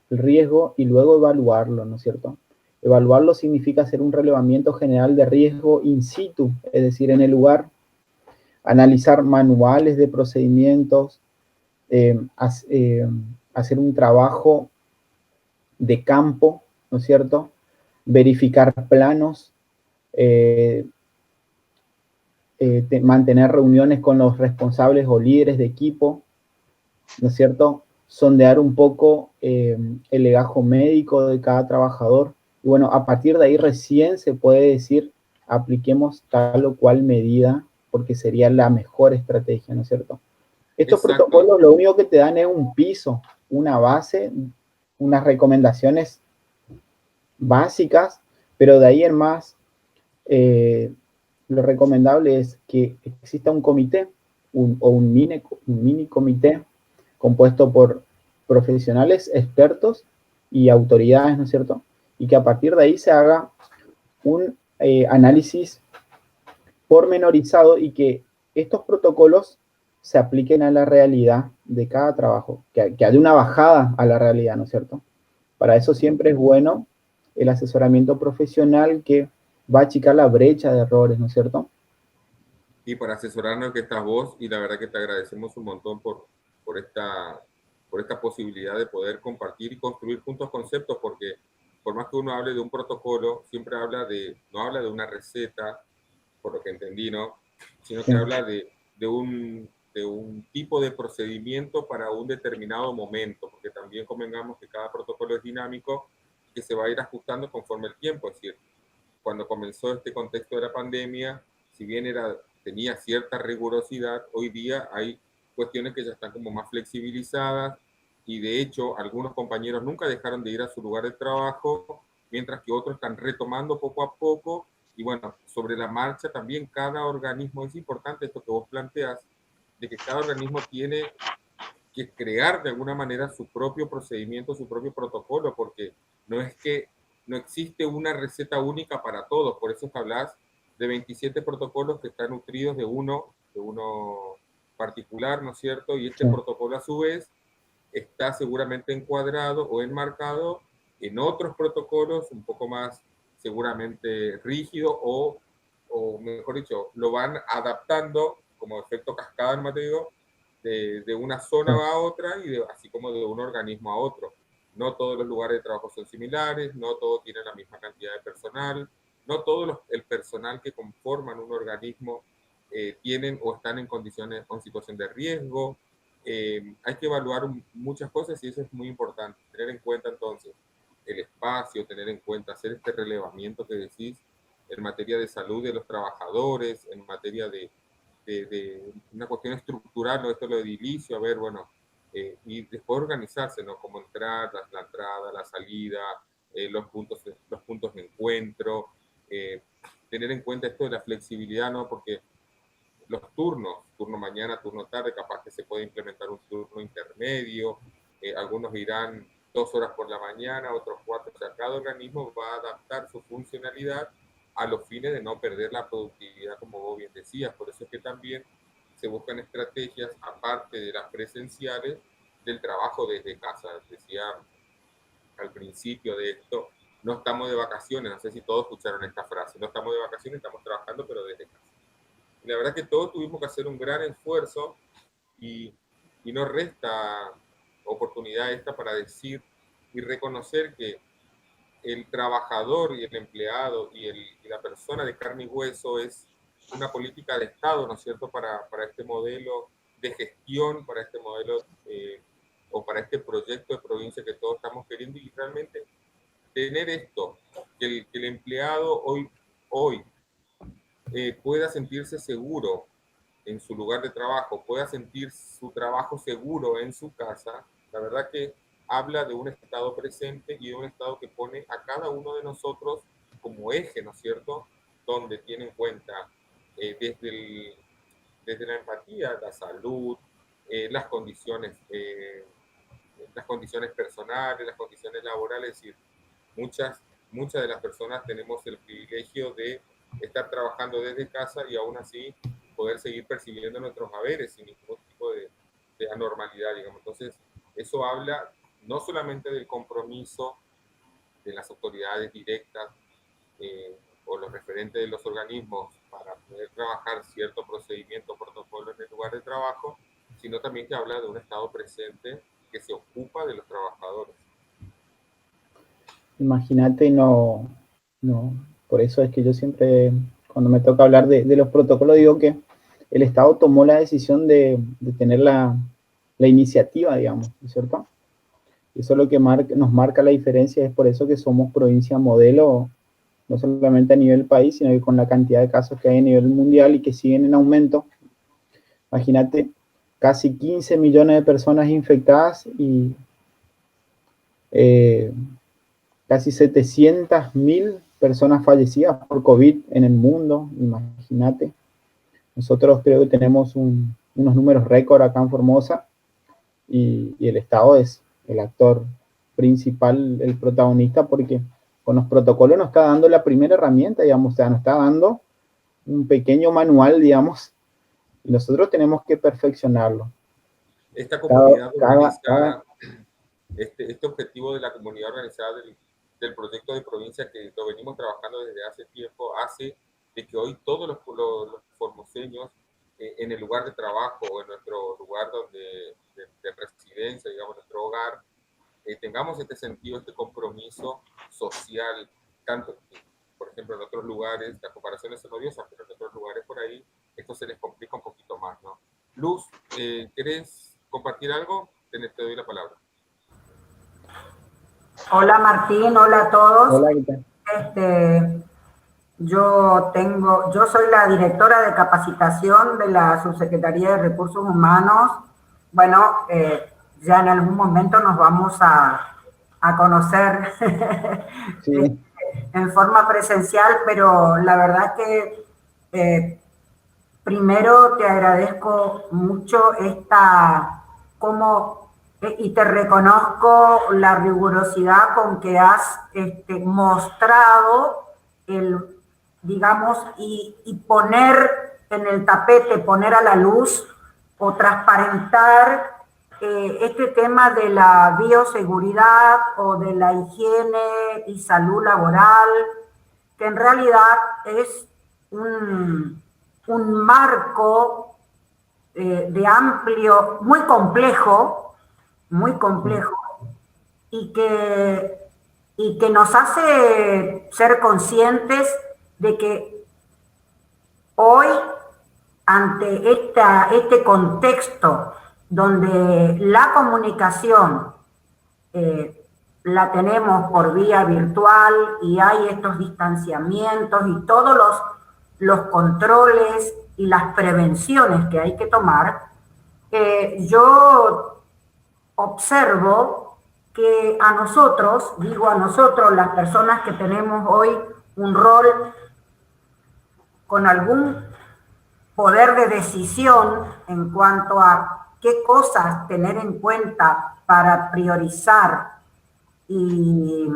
el riesgo y luego evaluarlo, ¿no es cierto? Evaluarlo significa hacer un relevamiento general de riesgo in situ, es decir, en el lugar, analizar manuales de procedimientos, hacer un trabajo de campo, ¿no es cierto? Verificar planos, mantener reuniones con los responsables o líderes de equipo, ¿no es cierto? Sondear un poco el legajo médico de cada trabajador. Y bueno, a partir de ahí recién se puede decir, apliquemos tal o cual medida, porque sería la mejor estrategia, ¿no es cierto? Estos Exacto. protocolos lo único que te dan es un piso, una base, unas recomendaciones básicas, pero de ahí en más, lo recomendable es que exista un comité o un mini comité compuesto por profesionales, expertos y autoridades, ¿no es cierto? Y que a partir de ahí se haga un análisis pormenorizado y que estos protocolos se apliquen a la realidad de cada trabajo, que haya una bajada a la realidad, ¿no es cierto? Para eso siempre es bueno el asesoramiento profesional que va a achicar la brecha de errores, ¿no es cierto? Y para asesorarnos que estás vos, y la verdad que te agradecemos un montón por, esta, por esta posibilidad de poder compartir y construir juntos conceptos, porque por más que uno hable de un protocolo, siempre no habla de una receta, por lo que entendí, ¿no? Sino Sí. que habla de un tipo de procedimiento para un determinado momento, porque también convengamos que cada protocolo es dinámico y que se va a ir ajustando conforme el tiempo. Es decir, cuando comenzó este contexto de la pandemia, si bien tenía cierta rigurosidad, hoy día hay cuestiones que ya están como más flexibilizadas y de hecho algunos compañeros nunca dejaron de ir a su lugar de trabajo, mientras que otros están retomando poco a poco y bueno, sobre la marcha también cada organismo, es importante esto que vos planteas, de que cada organismo tiene que crear de alguna manera su propio procedimiento, su propio protocolo, porque no es que no existe una receta única para todos, por eso es que hablas de 27 protocolos que están nutridos de uno particular, ¿no es cierto? Y este Sí. protocolo a su vez está seguramente encuadrado o enmarcado en otros protocolos un poco más seguramente rígidos o mejor dicho, lo van adaptando como efecto cascada, no te digo, de una zona Sí. a otra y así como de un organismo a otro. No todos los lugares de trabajo son similares, no todos tienen la misma cantidad de personal, no todo el personal que conforman un organismo tienen o están en condiciones o en situación de riesgo. Hay que evaluar muchas cosas y eso es muy importante, tener en cuenta entonces el espacio, tener en cuenta, hacer este relevamiento que decís en materia de salud de los trabajadores, en materia de una cuestión estructural, ¿no? Esto lo edilicio, a ver, bueno, y después organizarse, ¿no? Cómo entrar, la entrada, la salida, los puntos de encuentro, tener en cuenta esto de la flexibilidad, ¿no? Porque los turno mañana, turno tarde, capaz que se puede implementar un turno intermedio, algunos irán 2 horas por la mañana, otros 4, o sea, cada organismo va a adaptar su funcionalidad a los fines de no perder la productividad, como vos bien decías. Por eso es que también se buscan estrategias, aparte de las presenciales, del trabajo desde casa. Decía al principio de esto, no estamos de vacaciones, no sé si todos escucharon esta frase, no estamos de vacaciones, estamos trabajando, pero desde casa. Y la verdad que todos tuvimos que hacer un gran esfuerzo y, y no resta oportunidad esta para decir y reconocer que el trabajador y el empleado y la persona de carne y hueso es una política de Estado, ¿no es cierto?, para este modelo de gestión, para este modelo o para este proyecto de provincia que todos estamos queriendo, y realmente tener esto, que el empleado hoy pueda sentirse seguro en su lugar de trabajo, pueda sentir su trabajo seguro en su casa, la verdad que habla de un Estado presente y de un Estado que pone a cada uno de nosotros como eje, ¿no es cierto?, donde tiene en cuenta desde la empatía, la salud, las condiciones personales, las condiciones laborales. Es decir, muchas de las personas tenemos el privilegio de estar trabajando desde casa y aún así poder seguir percibiendo nuestros haberes sin ningún tipo de anormalidad, digamos. Entonces, eso habla no solamente del compromiso de las autoridades directas o los referentes de los organismos para poder trabajar cierto procedimiento o protocolo en el lugar de trabajo, sino también que habla de un Estado presente que se ocupa de los trabajadores. Imagínate, no, por eso es que yo siempre, cuando me toca hablar de los protocolos, digo que el Estado tomó la decisión de tener la iniciativa, digamos, ¿cierto? Eso es lo que nos marca la diferencia, es por eso que somos provincia modelo, no solamente a nivel país, sino que con la cantidad de casos que hay a nivel mundial y que siguen en aumento. Imagínate, casi 15 millones de personas infectadas y casi 700.000 personas fallecidas por COVID en el mundo, imagínate. Nosotros creo que tenemos unos números récord acá en Formosa y el Estado es el actor principal, el protagonista, porque con los protocolos nos está dando la primera herramienta, digamos, o sea, nos está dando un pequeño manual, digamos, y nosotros tenemos que perfeccionarlo. Esta comunidad organizada, este objetivo de la comunidad organizada del proyecto de provincia que lo venimos trabajando desde hace tiempo, hace de que hoy todos los formoseños en el lugar de trabajo o en nuestro lugar de residencia, digamos, nuestro hogar, tengamos este sentido, este compromiso social, tanto que, por ejemplo, en otros lugares, las comparaciones son odiosas, pero en otros lugares por ahí esto se les complica un poquito más, ¿no? Luz, ¿querés compartir algo? Te doy la palabra. Hola Martín, hola a todos. Hola, ¿qué tal? Yo soy la directora de capacitación de la Subsecretaría de Recursos Humanos. Bueno, ya en algún momento nos vamos a conocer Sí. en forma presencial, pero la verdad que primero te agradezco mucho y te reconozco la rigurosidad con que has mostrado digamos, y poner en el tapete, poner a la luz o transparentar este tema de la bioseguridad o de la higiene y salud laboral, que en realidad es un marco de amplio, muy complejo, y que nos hace ser conscientes de que hoy, ante este contexto donde la comunicación, la tenemos por vía virtual y hay estos distanciamientos y todos los controles y las prevenciones que hay que tomar, yo observo que a nosotros, digo a nosotros, las personas que tenemos hoy un rol con algún poder de decisión en cuanto a qué cosas tener en cuenta para priorizar y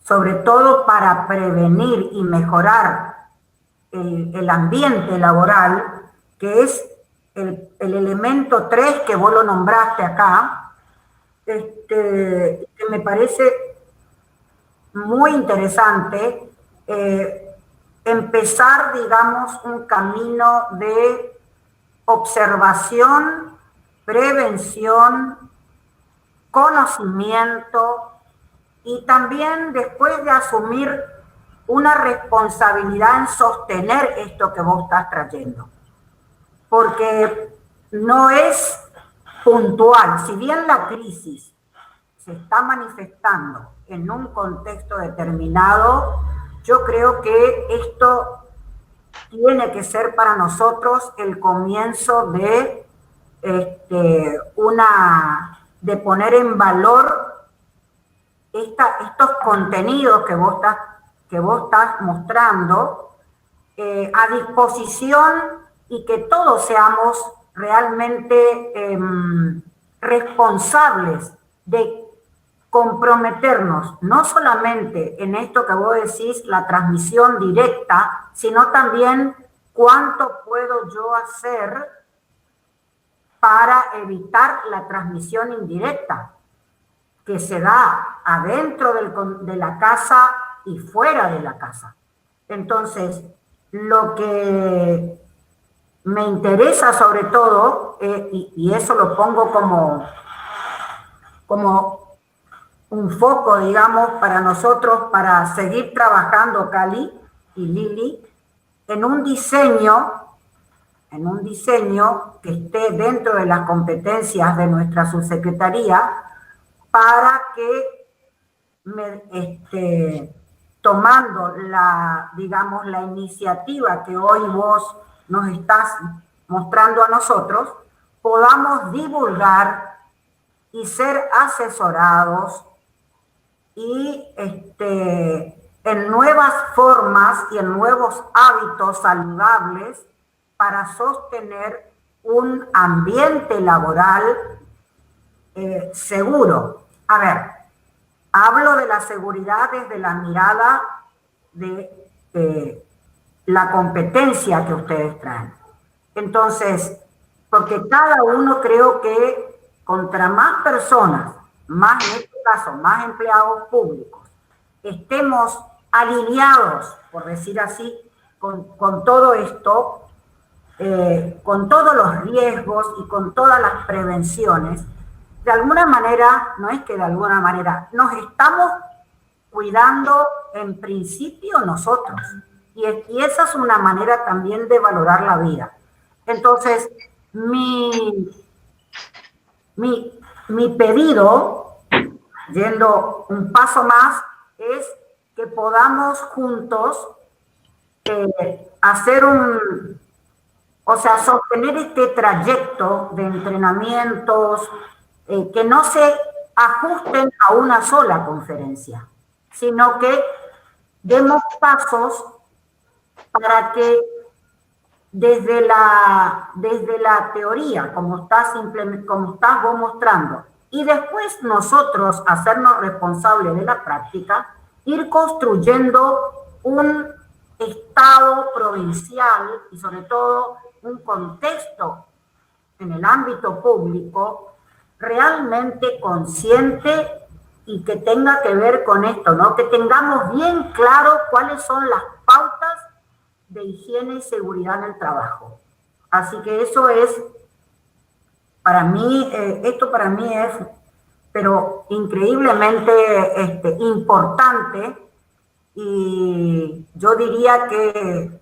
sobre todo para prevenir y mejorar el ambiente laboral, que es el elemento 3 que vos lo nombraste acá, que me parece muy interesante, empezar, digamos, un camino de observación, prevención, conocimiento y también después de asumir una responsabilidad en sostener esto que vos estás trayendo. Porque no es puntual. Si bien la crisis se está manifestando en un contexto determinado, yo creo que esto tiene que ser para nosotros el comienzo de, de poner en valor estos contenidos que vos estás mostrando a disposición y que todos seamos realmente responsables de comprometernos, no solamente en esto que vos decís, la transmisión directa, sino también cuánto puedo yo hacer para evitar la transmisión indirecta, que se da adentro de la casa y fuera de la casa. Entonces, lo que me interesa sobre todo, y eso lo pongo como un foco, digamos, para nosotros, para seguir trabajando, Cali y Lili, en un diseño que esté dentro de las competencias de nuestra subsecretaría, para que, tomando la iniciativa que hoy vos nos estás mostrando a nosotros, podamos divulgar y ser asesorados y en nuevas formas y en nuevos hábitos saludables para sostener un ambiente laboral seguro. A ver, hablo de la seguridad desde la mirada de la competencia que ustedes traen. Entonces, porque cada uno creo que contra más personas, más en este caso, más empleados públicos, estemos alineados, por decir así, con todo esto, con todos los riesgos y con todas las prevenciones, de alguna manera, no es que de alguna manera, nos estamos cuidando en principio nosotros. Y esa es una manera también de valorar la vida. Entonces, mi pedido, yendo un paso más, es que podamos juntos sostener este trayecto de entrenamientos que no se ajusten a una sola conferencia, sino que demos pasos para que desde la teoría, como estás vos mostrando, y después nosotros hacernos responsables de la práctica, ir construyendo un Estado provincial y sobre todo un contexto en el ámbito público realmente consciente y que tenga que ver con esto, ¿no? Que tengamos bien claro cuáles son las pautas de higiene y seguridad en el trabajo. Así que eso es, para mí, esto para mí es, pero increíblemente importante, y yo diría que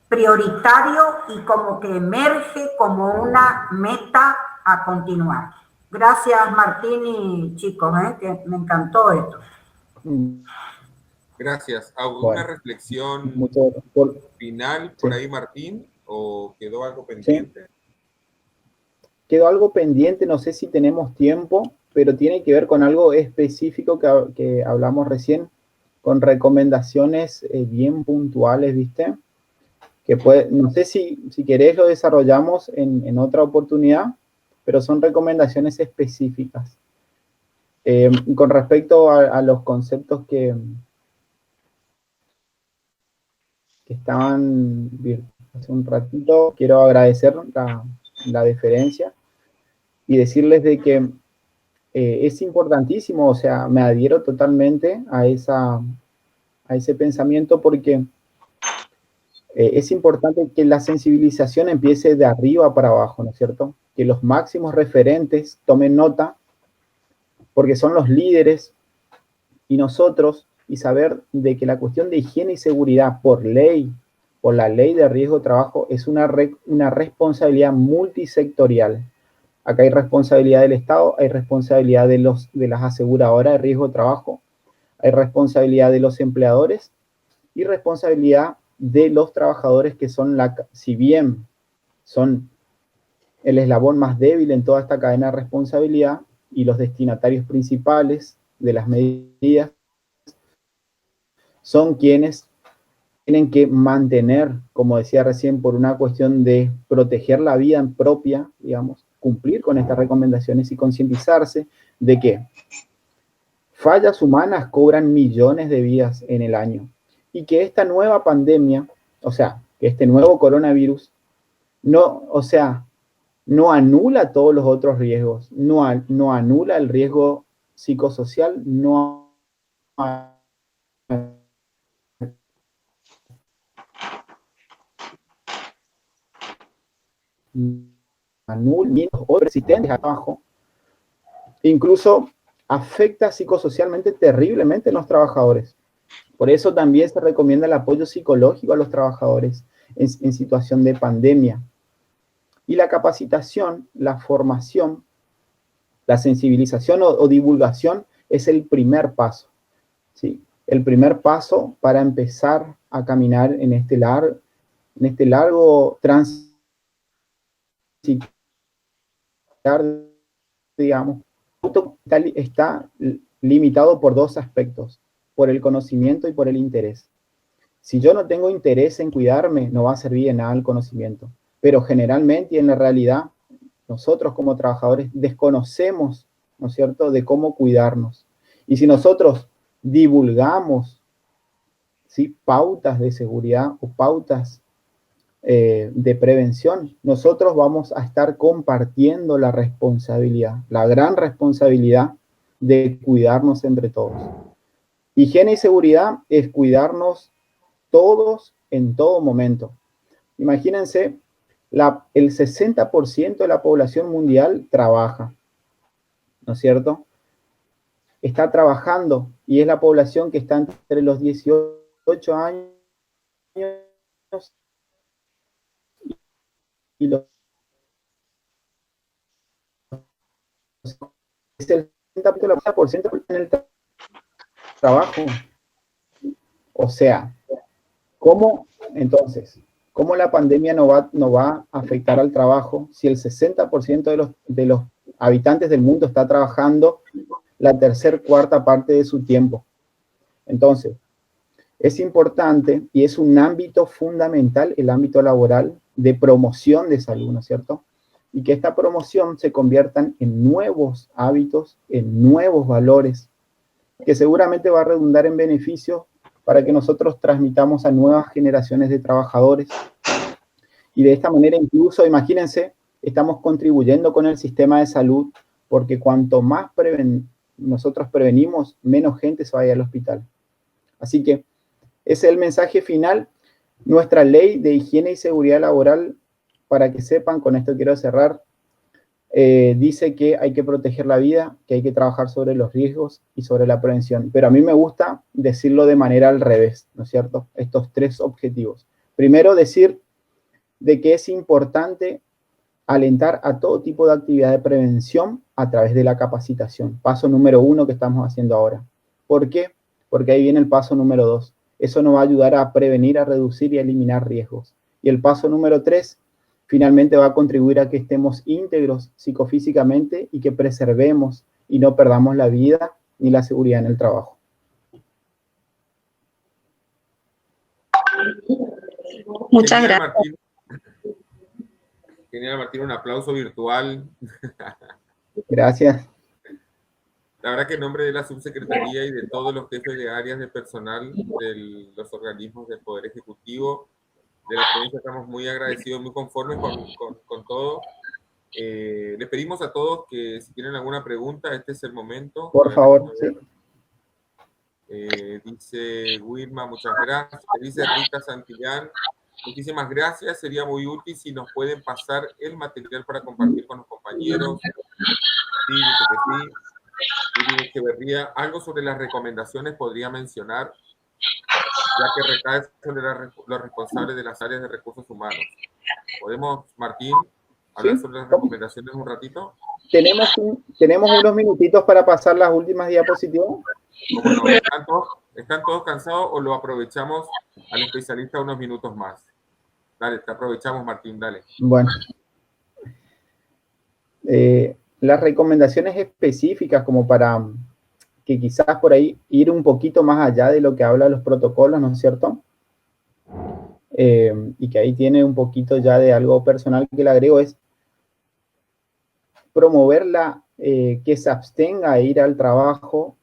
prioritario y como que emerge como una meta a continuar. Gracias, Martín y chicos, que me encantó esto. Gracias. ¿Alguna reflexión final por ahí, Martín? ¿O quedó algo pendiente? Sí. Quedó algo pendiente, no sé si tenemos tiempo, pero tiene que ver con algo específico que hablamos recién, con recomendaciones bien puntuales, ¿viste? Que no sé si querés lo desarrollamos en otra oportunidad, pero son recomendaciones específicas. Con respecto a los conceptos que estaban hace un ratito, quiero agradecer la deferencia y decirles de que es importantísimo, o sea, me adhiero totalmente a ese pensamiento porque es importante que la sensibilización empiece de arriba para abajo, ¿no es cierto? Que los máximos referentes tomen nota porque son los líderes y nosotros, y saber de que la cuestión de higiene y seguridad por ley, por la ley de riesgo de trabajo, es una responsabilidad multisectorial. Acá hay responsabilidad del Estado, hay responsabilidad de las aseguradoras de riesgo de trabajo, hay responsabilidad de los empleadores y responsabilidad de los trabajadores que son, si bien son el eslabón más débil en toda esta cadena de responsabilidad y los destinatarios principales de las medidas, son quienes tienen que mantener, como decía recién, por una cuestión de proteger la vida propia, digamos, cumplir con estas recomendaciones y concientizarse de que fallas humanas cobran millones de vidas en el año y que esta nueva pandemia, o sea, que este nuevo coronavirus, no anula todos los otros riesgos, no anula el riesgo psicosocial, no anula o persistentes abajo, incluso afecta psicosocialmente terriblemente a los trabajadores. Por eso también se recomienda el apoyo psicológico a los trabajadores en situación de pandemia. Y la capacitación, la formación, la sensibilización o divulgación es el primer paso, ¿sí? El primer paso para empezar a caminar en este largo transitar, digamos, está limitado por dos aspectos, por el conocimiento y por el interés. Si yo no tengo interés en cuidarme, no va a servir de nada el conocimiento. Pero generalmente y en la realidad, nosotros como trabajadores desconocemos, ¿no es cierto?, de cómo cuidarnos. Y si nosotros divulgamos, ¿sí?, pautas de seguridad o pautas de prevención, nosotros vamos a estar compartiendo la responsabilidad, la gran responsabilidad de cuidarnos entre todos. Higiene y seguridad es cuidarnos todos en todo momento. Imagínense, el 60% de la población mundial trabaja, ¿no es cierto? Está trabajando y es la población que está entre los 18 años y los es el 60% en el trabajo. O sea, ¿cómo la pandemia no va a afectar al trabajo si el 60% de los habitantes del mundo está trabajando la cuarta parte de su tiempo? Entonces, es importante y es un ámbito fundamental, el ámbito laboral, de promoción de salud, ¿no es cierto? Y que esta promoción se convierta en nuevos hábitos, en nuevos valores, que seguramente va a redundar en beneficios para que nosotros transmitamos a nuevas generaciones de trabajadores. Y de esta manera incluso, imagínense, estamos contribuyendo con el sistema de salud, porque cuanto más nosotros prevenimos, menos gente se va a ir al hospital. Así que ese es el mensaje final. Nuestra ley de higiene y seguridad laboral, para que sepan, con esto quiero cerrar, dice que hay que proteger la vida, que hay que trabajar sobre los riesgos y sobre la prevención. Pero a mí me gusta decirlo de manera al revés, ¿no es cierto? Estos tres objetivos. Primero, decir de que es importante alentar a todo tipo de actividad de prevención a través de la capacitación. Paso número 1 que estamos haciendo ahora. ¿Por qué? Porque ahí viene el paso número 2. Eso nos va a ayudar a prevenir, a reducir y a eliminar riesgos. Y el paso número 3, finalmente va a contribuir a que estemos íntegros psicofísicamente y que preservemos y no perdamos la vida ni la seguridad en el trabajo. Muchas Genial, gracias. Martín. Genial, Martín, un aplauso virtual. Gracias. La verdad que en nombre de la subsecretaría y de todos los jefes de áreas de personal de los organismos del Poder Ejecutivo de la provincia estamos muy agradecidos, muy conformes con todo. Les pedimos a todos que si tienen alguna pregunta, este es el momento. Por favor, sí. Dice Wilma, muchas gracias. Dice Rita Santillán, muchísimas gracias. Sería muy útil si nos pueden pasar el material para compartir con los compañeros. Sí, dice que sí. Irene Echeverría, algo sobre las recomendaciones podría mencionar, ya que recae sobre los responsables de las áreas de recursos humanos. ¿Podemos, Martín, hablar sobre las recomendaciones un ratito? Tenemos unos minutitos para pasar las últimas diapositivas. ¿Cómo no? ¿Están todos cansados o lo aprovechamos al especialista unos minutos más? Dale, te aprovechamos, Martín, dale. Bueno. Las recomendaciones específicas como para que quizás por ahí ir un poquito más allá de lo que habla los protocolos, ¿no es cierto? Y que ahí tiene un poquito ya de algo personal que le agrego es promover que se abstenga a ir al trabajo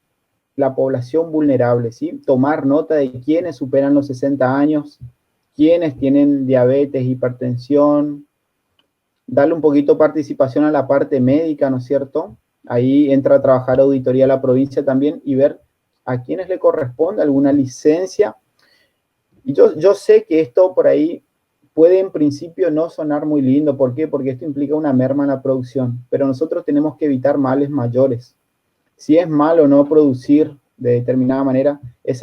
la población vulnerable, ¿sí? Tomar nota de quiénes superan los 60 años, quiénes tienen diabetes, hipertensión, darle un poquito de participación a la parte médica, ¿no es cierto? Ahí entra a trabajar auditoría a la provincia también y ver a quiénes le corresponde alguna licencia. Y yo sé que esto por ahí puede en principio no sonar muy lindo. ¿Por qué? Porque esto implica una merma en la producción, pero nosotros tenemos que evitar males mayores. Si es malo no producir de determinada manera, es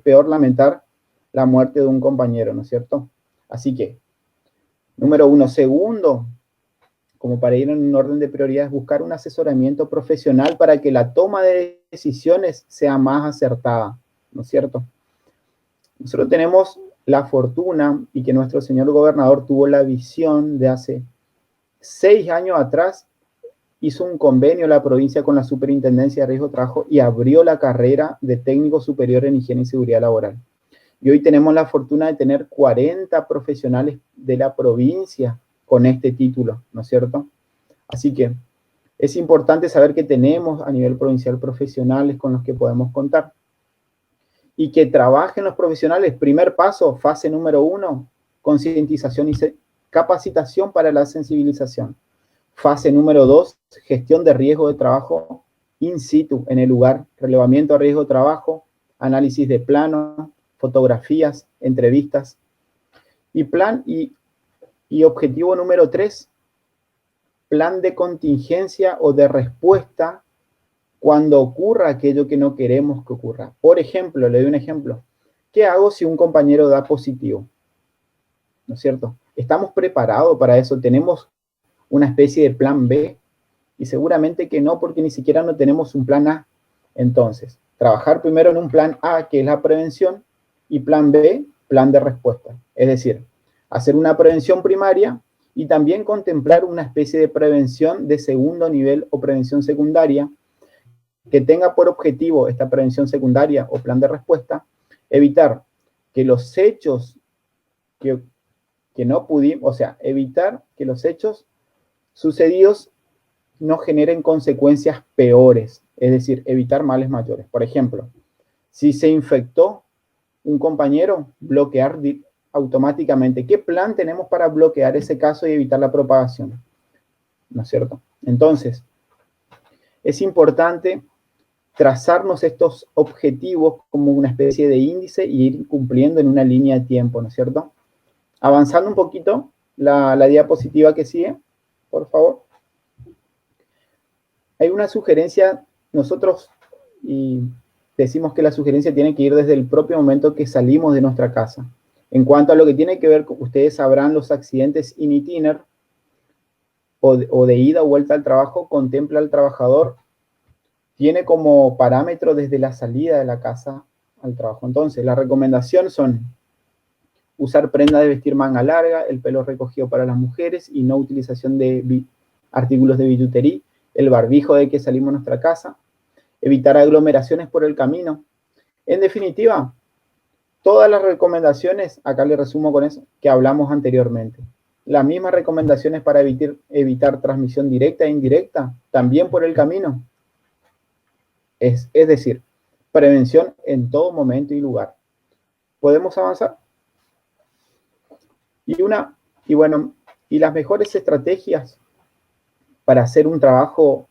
peor lamentar la muerte de un compañero, ¿no es cierto? Así que, número 1. Segundo, como para ir en un orden de prioridades, buscar un asesoramiento profesional para que la toma de decisiones sea más acertada, ¿no es cierto? Nosotros tenemos la fortuna y que nuestro señor gobernador tuvo la visión de hace 6 años atrás, hizo un convenio la provincia con la Superintendencia de Riesgo de Trabajo y abrió la carrera de técnico superior en higiene y seguridad laboral. Y hoy tenemos la fortuna de tener 40 profesionales de la provincia con este título, ¿no es cierto? Así que es importante saber que tenemos a nivel provincial profesionales con los que podemos contar. Y que trabajen los profesionales, primer paso, fase número 1, concientización y capacitación para la sensibilización. Fase número 2, gestión de riesgo de trabajo in situ, en el lugar, relevamiento de riesgo de trabajo, análisis de plano, fotografías, entrevistas. Y objetivo número 3, plan de contingencia o de respuesta cuando ocurra aquello que no queremos que ocurra. Por ejemplo, le doy un ejemplo. ¿Qué hago si un compañero da positivo? ¿No es cierto? ¿Estamos preparados para eso? ¿Tenemos una especie de plan B? Y seguramente que no, porque ni siquiera no tenemos un plan A. Entonces, trabajar primero en un plan A, que es la prevención, y plan B, plan de respuesta. Es decir, hacer una prevención primaria y también contemplar una especie de prevención de segundo nivel o prevención secundaria que tenga por objetivo esta prevención secundaria o plan de respuesta, evitar que los hechos que no pudimos, o sea, evitar que los hechos sucedidos no generen consecuencias peores, es decir, evitar males mayores. Por ejemplo, si se infectó un compañero, bloquear automáticamente. ¿Qué plan tenemos para bloquear ese caso y evitar la propagación? ¿No es cierto? Entonces, es importante trazarnos estos objetivos como una especie de índice y ir cumpliendo en una línea de tiempo, ¿no es cierto? Avanzando un poquito, la diapositiva que sigue, por favor. Hay una sugerencia, nosotros y decimos que la sugerencia tiene que ir desde el propio momento que salimos de nuestra casa. En cuanto a lo que tiene que ver, ustedes sabrán los accidentes in itinere, o de ida o vuelta al trabajo contempla al trabajador, tiene como parámetro desde la salida de la casa al trabajo. Entonces, las recomendaciones son usar prenda de vestir manga larga, el pelo recogido para las mujeres y no utilización de artículos de billutería, el barbijo de que salimos de nuestra casa, evitar aglomeraciones por el camino. En definitiva, todas las recomendaciones, acá le resumo con eso, que hablamos anteriormente. Las mismas recomendaciones para evitar transmisión directa e indirecta, también por el camino. Es decir, prevención en todo momento y lugar. ¿Podemos avanzar? Y las mejores estrategias para hacer un trabajo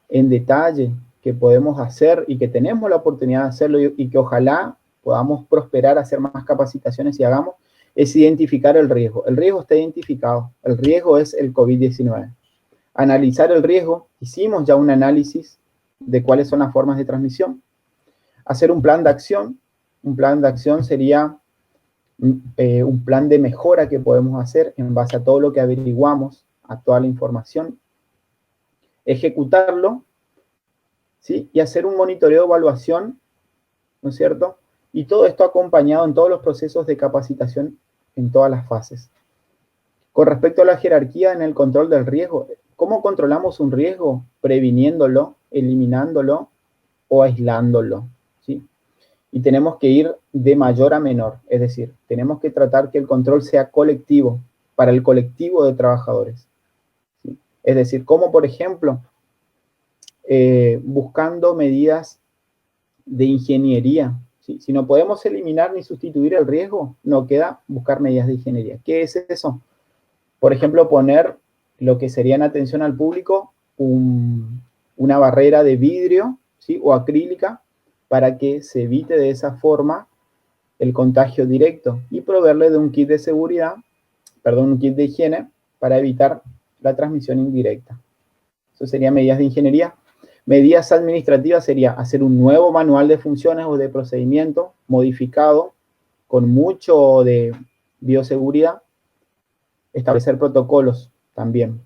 en detalle que podemos hacer y que tenemos la oportunidad de hacerlo y que ojalá podamos prosperar, hacer más capacitaciones y hagamos, es identificar el riesgo. El riesgo está identificado. El riesgo es el COVID-19. Analizar el riesgo. Hicimos ya un análisis de cuáles son las formas de transmisión. Hacer un plan de acción. Un plan de acción sería un plan de mejora que podemos hacer en base a todo lo que averiguamos, a toda la información. Ejecutarlo, ¿sí? Y hacer un monitoreo de evaluación, ¿no es cierto? Y todo esto acompañado en todos los procesos de capacitación en todas las fases. Con respecto a la jerarquía en el control del riesgo, ¿cómo controlamos un riesgo? Previniéndolo, eliminándolo o aislándolo, ¿sí? Y tenemos que ir de mayor a menor, es decir, tenemos que tratar que el control sea colectivo, para el colectivo de trabajadores, ¿sí? Es decir, como por ejemplo, buscando medidas de ingeniería, ¿sí? Si no podemos eliminar ni sustituir el riesgo, no queda buscar medidas de ingeniería. ¿Qué es eso? Por ejemplo, poner lo que sería en atención al público una barrera de vidrio, ¿sí? O acrílica, para que se evite de esa forma el contagio directo y proveerle de un kit de seguridad, un kit de higiene para evitar la transmisión indirecta. Eso serían medidas de ingeniería. Medidas administrativas sería hacer un nuevo manual de funciones o de procedimiento modificado con mucho de bioseguridad. Establecer protocolos también.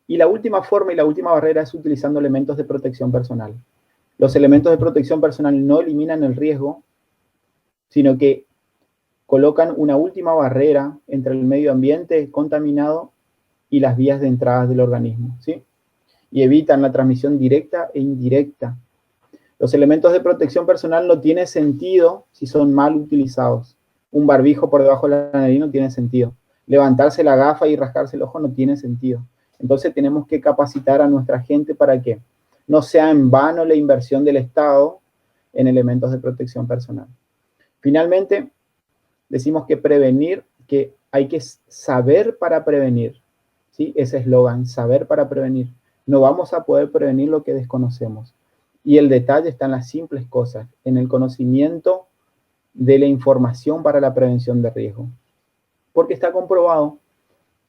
Y la última forma y la última barrera es utilizando elementos de protección personal. Los elementos de protección personal no eliminan el riesgo, sino que colocan una última barrera entre el medio ambiente contaminado y las vías de entrada del organismo, ¿sí? Y evitan la transmisión directa e indirecta. Los elementos de protección personal no tienen sentido si son mal utilizados. Un barbijo por debajo de la nariz no tiene sentido. Levantarse la gafa y rascarse el ojo no tiene sentido. Entonces tenemos que capacitar a nuestra gente para que no sea en vano la inversión del Estado en elementos de protección personal. Finalmente, decimos que prevenir, que hay que saber para prevenir, ¿sí? Ese eslogan, saber para prevenir. No vamos a poder prevenir lo que desconocemos. Y el detalle está en las simples cosas, en el conocimiento de la información para la prevención de riesgo. Porque está comprobado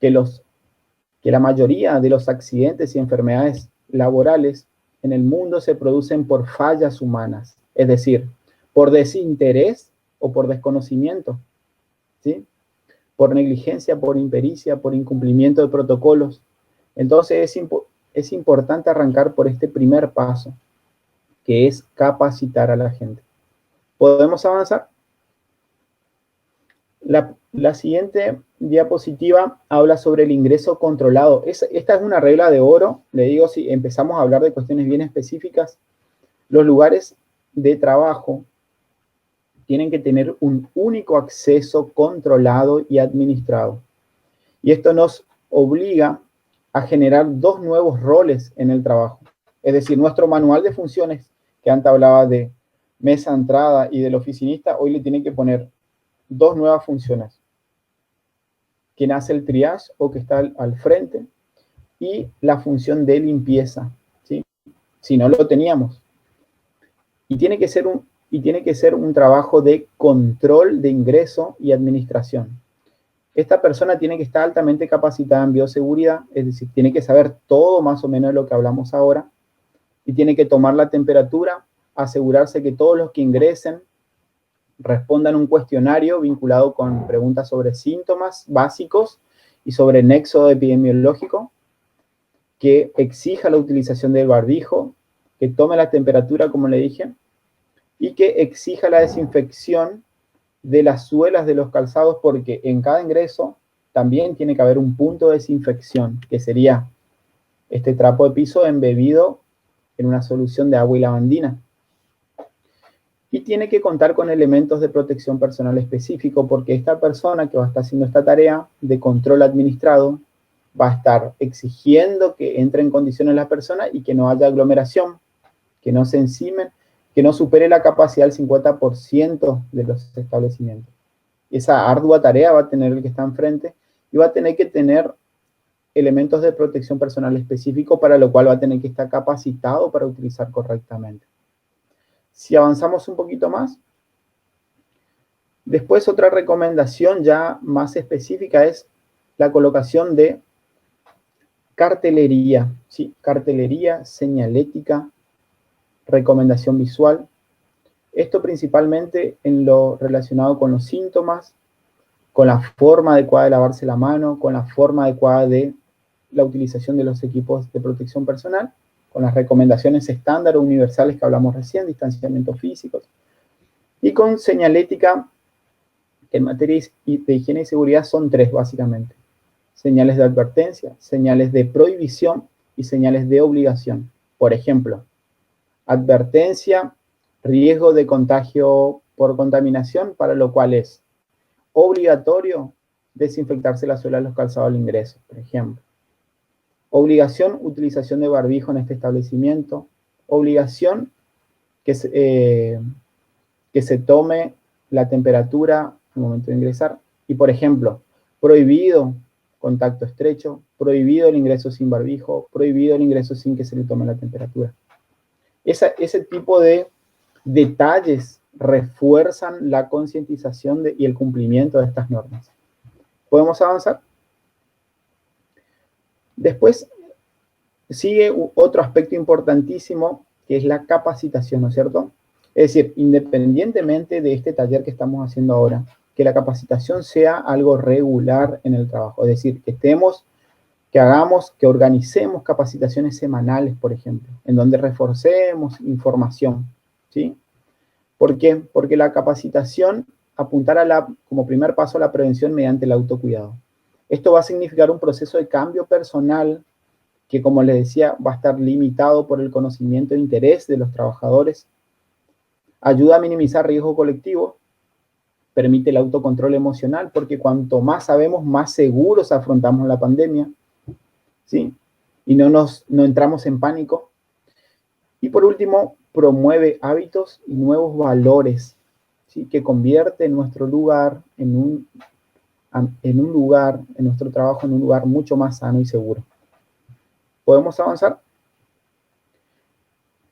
que la mayoría de los accidentes y enfermedades laborales en el mundo se producen por fallas humanas, es decir, por desinterés o por desconocimiento, ¿sí? Por negligencia, por impericia, por incumplimiento de protocolos. Entonces es importante arrancar por este primer paso, que es capacitar a la gente. ¿Podemos avanzar? La siguiente diapositiva habla sobre el ingreso controlado. Esta es una regla de oro. Le digo, si empezamos a hablar de cuestiones bien específicas, los lugares de trabajo tienen que tener un único acceso controlado y administrado. Y esto nos obliga a generar dos nuevos roles en el trabajo. Es decir, nuestro manual de funciones, que antes hablaba de mesa entrada y del oficinista, hoy le tienen que poner dos nuevas funciones. Quien hace el triage o que está al frente y la función de limpieza, ¿sí? Si no lo teníamos. Y tiene que ser un trabajo de control de ingreso y administración. Esta persona tiene que estar altamente capacitada en bioseguridad, es decir, tiene que saber todo más o menos de lo que hablamos ahora y tiene que tomar la temperatura, asegurarse que todos los que ingresen respondan un cuestionario vinculado con preguntas sobre síntomas básicos y sobre nexo epidemiológico, que exija la utilización del barbijo, que tome la temperatura, como le dije, y que exija la desinfección de las suelas de los calzados, porque en cada ingreso también tiene que haber un punto de desinfección, que sería este trapo de piso embebido en una solución de agua y lavandina. Y tiene que contar con elementos de protección personal específico, porque esta persona que va a estar haciendo esta tarea de control administrado va a estar exigiendo que entre en condiciones la persona y que no haya aglomeración, que no se encimen, que no supere la capacidad del 50% de los establecimientos. Esa ardua tarea va a tener el que está enfrente y va a tener que tener elementos de protección personal específico, para lo cual va a tener que estar capacitado para utilizar correctamente. Si avanzamos un poquito más, después otra recomendación ya más específica es la colocación de cartelería, ¿sí? Cartelería, señalética, recomendación visual. Esto principalmente en lo relacionado con los síntomas, con la forma adecuada de lavarse la mano, con la forma adecuada de la utilización de los equipos de protección personal, con las recomendaciones estándar o universales que hablamos recién, distanciamiento físico, y con señalética, que en materia de higiene y seguridad son tres básicamente: señales de advertencia, señales de prohibición y señales de obligación. Por ejemplo, advertencia, riesgo de contagio por contaminación, para lo cual es obligatorio desinfectarse la suela de los calzados al ingreso, por ejemplo. Obligación, utilización de barbijo en este establecimiento. Obligación, que se tome la temperatura al momento de ingresar. Y, por ejemplo, prohibido contacto estrecho, prohibido el ingreso sin barbijo, prohibido el ingreso sin que se le tome la temperatura. Ese tipo de detalles refuerzan la concientización y el cumplimiento de estas normas. ¿Podemos avanzar? Después sigue otro aspecto importantísimo, que es la capacitación, ¿no es cierto? Es decir, independientemente de este taller que estamos haciendo ahora, que la capacitación sea algo regular en el trabajo. Es decir, que organicemos capacitaciones semanales, por ejemplo, en donde reforcemos información, ¿sí? ¿Por qué? Porque la capacitación apuntará como primer paso a la prevención mediante el autocuidado. Esto va a significar un proceso de cambio personal que, como les decía, va a estar limitado por el conocimiento e interés de los trabajadores. Ayuda a minimizar riesgo colectivo, permite el autocontrol emocional, porque cuanto más sabemos, más seguros afrontamos la pandemia, ¿sí? Y no entramos en pánico. Y por último, promueve hábitos y nuevos valores, ¿sí? Que convierte nuestro lugar en nuestro trabajo en un lugar mucho más sano y seguro. ¿Podemos avanzar?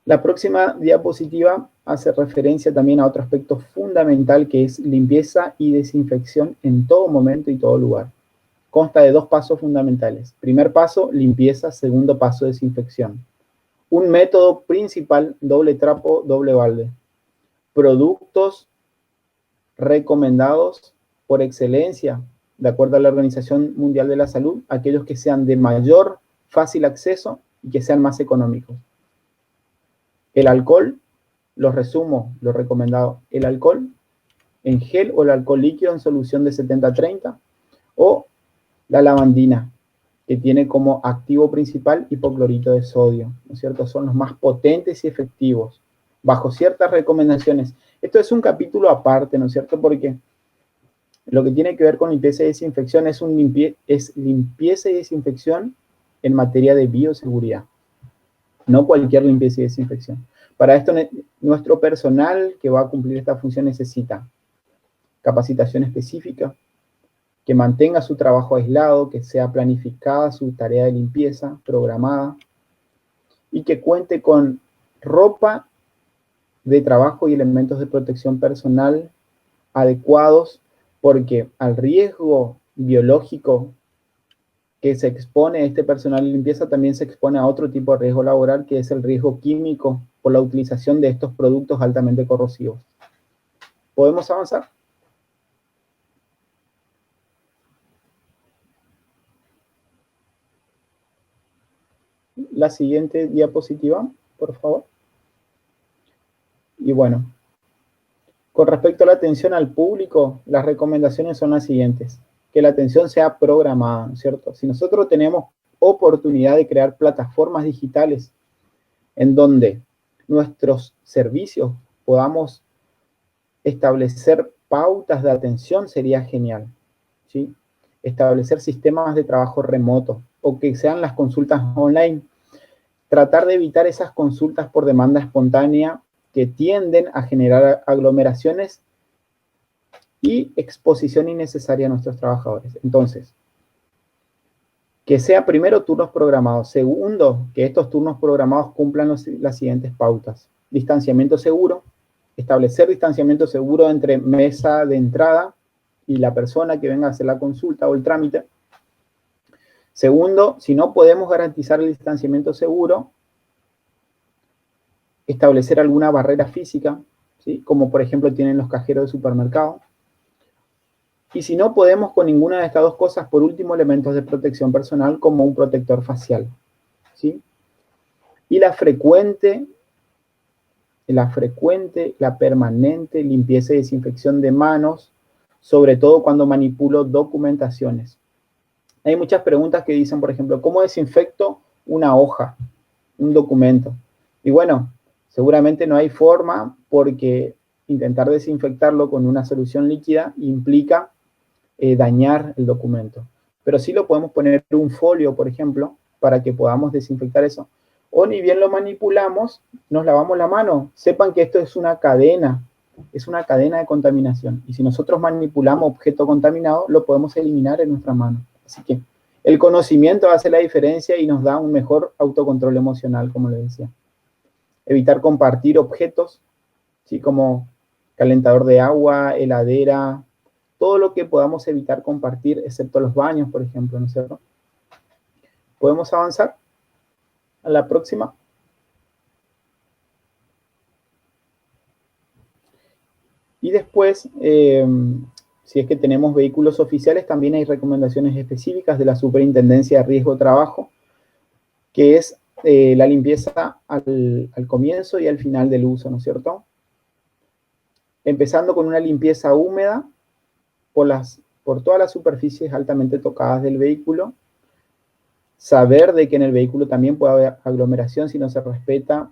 La próxima diapositiva hace referencia también a otro aspecto fundamental, que es limpieza y desinfección en todo momento y todo lugar. Consta de dos pasos fundamentales. Primer paso, limpieza. Segundo paso, desinfección. Un método principal, doble trapo, doble balde. Productos recomendados por excelencia, de acuerdo a la Organización Mundial de la Salud, aquellos que sean de mayor fácil acceso y que sean más económicos. El alcohol, los resumo, lo recomendado: el alcohol en gel o el alcohol líquido en solución de 70-30, o la lavandina, que tiene como activo principal hipoclorito de sodio, ¿no es cierto? Son los más potentes y efectivos, bajo ciertas recomendaciones. Esto es un capítulo aparte, ¿no es cierto? Porque lo que tiene que ver con limpieza y desinfección es limpieza y desinfección en materia de bioseguridad. No cualquier limpieza y desinfección. Para esto, nuestro personal que va a cumplir esta función necesita capacitación específica, que mantenga su trabajo aislado, que sea planificada su tarea de limpieza, programada, y que cuente con ropa de trabajo y elementos de protección personal adecuados, porque al riesgo biológico que se expone este personal de limpieza también se expone a otro tipo de riesgo laboral, que es el riesgo químico por la utilización de estos productos altamente corrosivos. ¿Podemos avanzar? la siguiente diapositiva, por favor. Y bueno, con respecto a la atención al público, las recomendaciones son las siguientes. Que la atención sea programada, ¿no es cierto? Si nosotros tenemos oportunidad de crear plataformas digitales en donde nuestros servicios podamos establecer pautas de atención, sería genial, ¿sí? Establecer sistemas de trabajo remoto o que sean las consultas online. Tratar de evitar esas consultas por demanda espontánea que tienden a generar aglomeraciones y exposición innecesaria a nuestros trabajadores. Entonces, que sea primero turnos programados. Segundo, que estos turnos programados cumplan las siguientes pautas. Distanciamiento seguro, establecer distanciamiento seguro entre mesa de entrada y la persona que venga a hacer la consulta o el trámite. Segundo, si no podemos garantizar el distanciamiento seguro, establecer alguna barrera física, ¿sí? Como por ejemplo tienen los cajeros de supermercado. Y si no podemos con ninguna de estas dos cosas, por último, elementos de protección personal como un protector facial, ¿sí? Y la permanente limpieza y desinfección de manos, sobre todo cuando manipulo documentaciones. Hay muchas preguntas que dicen, por ejemplo, ¿cómo desinfecto una hoja, un documento? Y bueno, seguramente no hay forma porque intentar desinfectarlo con una solución líquida implica dañar el documento. Pero sí lo podemos poner en un folio, por ejemplo, para que podamos desinfectar eso. O ni bien lo manipulamos, nos lavamos la mano. Sepan que esto es una cadena de contaminación. Y si nosotros manipulamos objeto contaminado, lo podemos eliminar en nuestra mano. Así que el conocimiento hace la diferencia y nos da un mejor autocontrol emocional, como les decía. Evitar compartir objetos, ¿sí? Como calentador de agua, heladera, todo lo que podamos evitar compartir, excepto los baños, por ejemplo, ¿no es cierto? ¿Podemos avanzar a la próxima? Y después, si es que tenemos vehículos oficiales, también hay recomendaciones específicas de la Superintendencia de Riesgo de Trabajo, que es la limpieza al comienzo y al final del uso, ¿no es cierto? Empezando con una limpieza húmeda por todas las superficies altamente tocadas del vehículo. Saber de que en el vehículo también puede haber aglomeración si no se respeta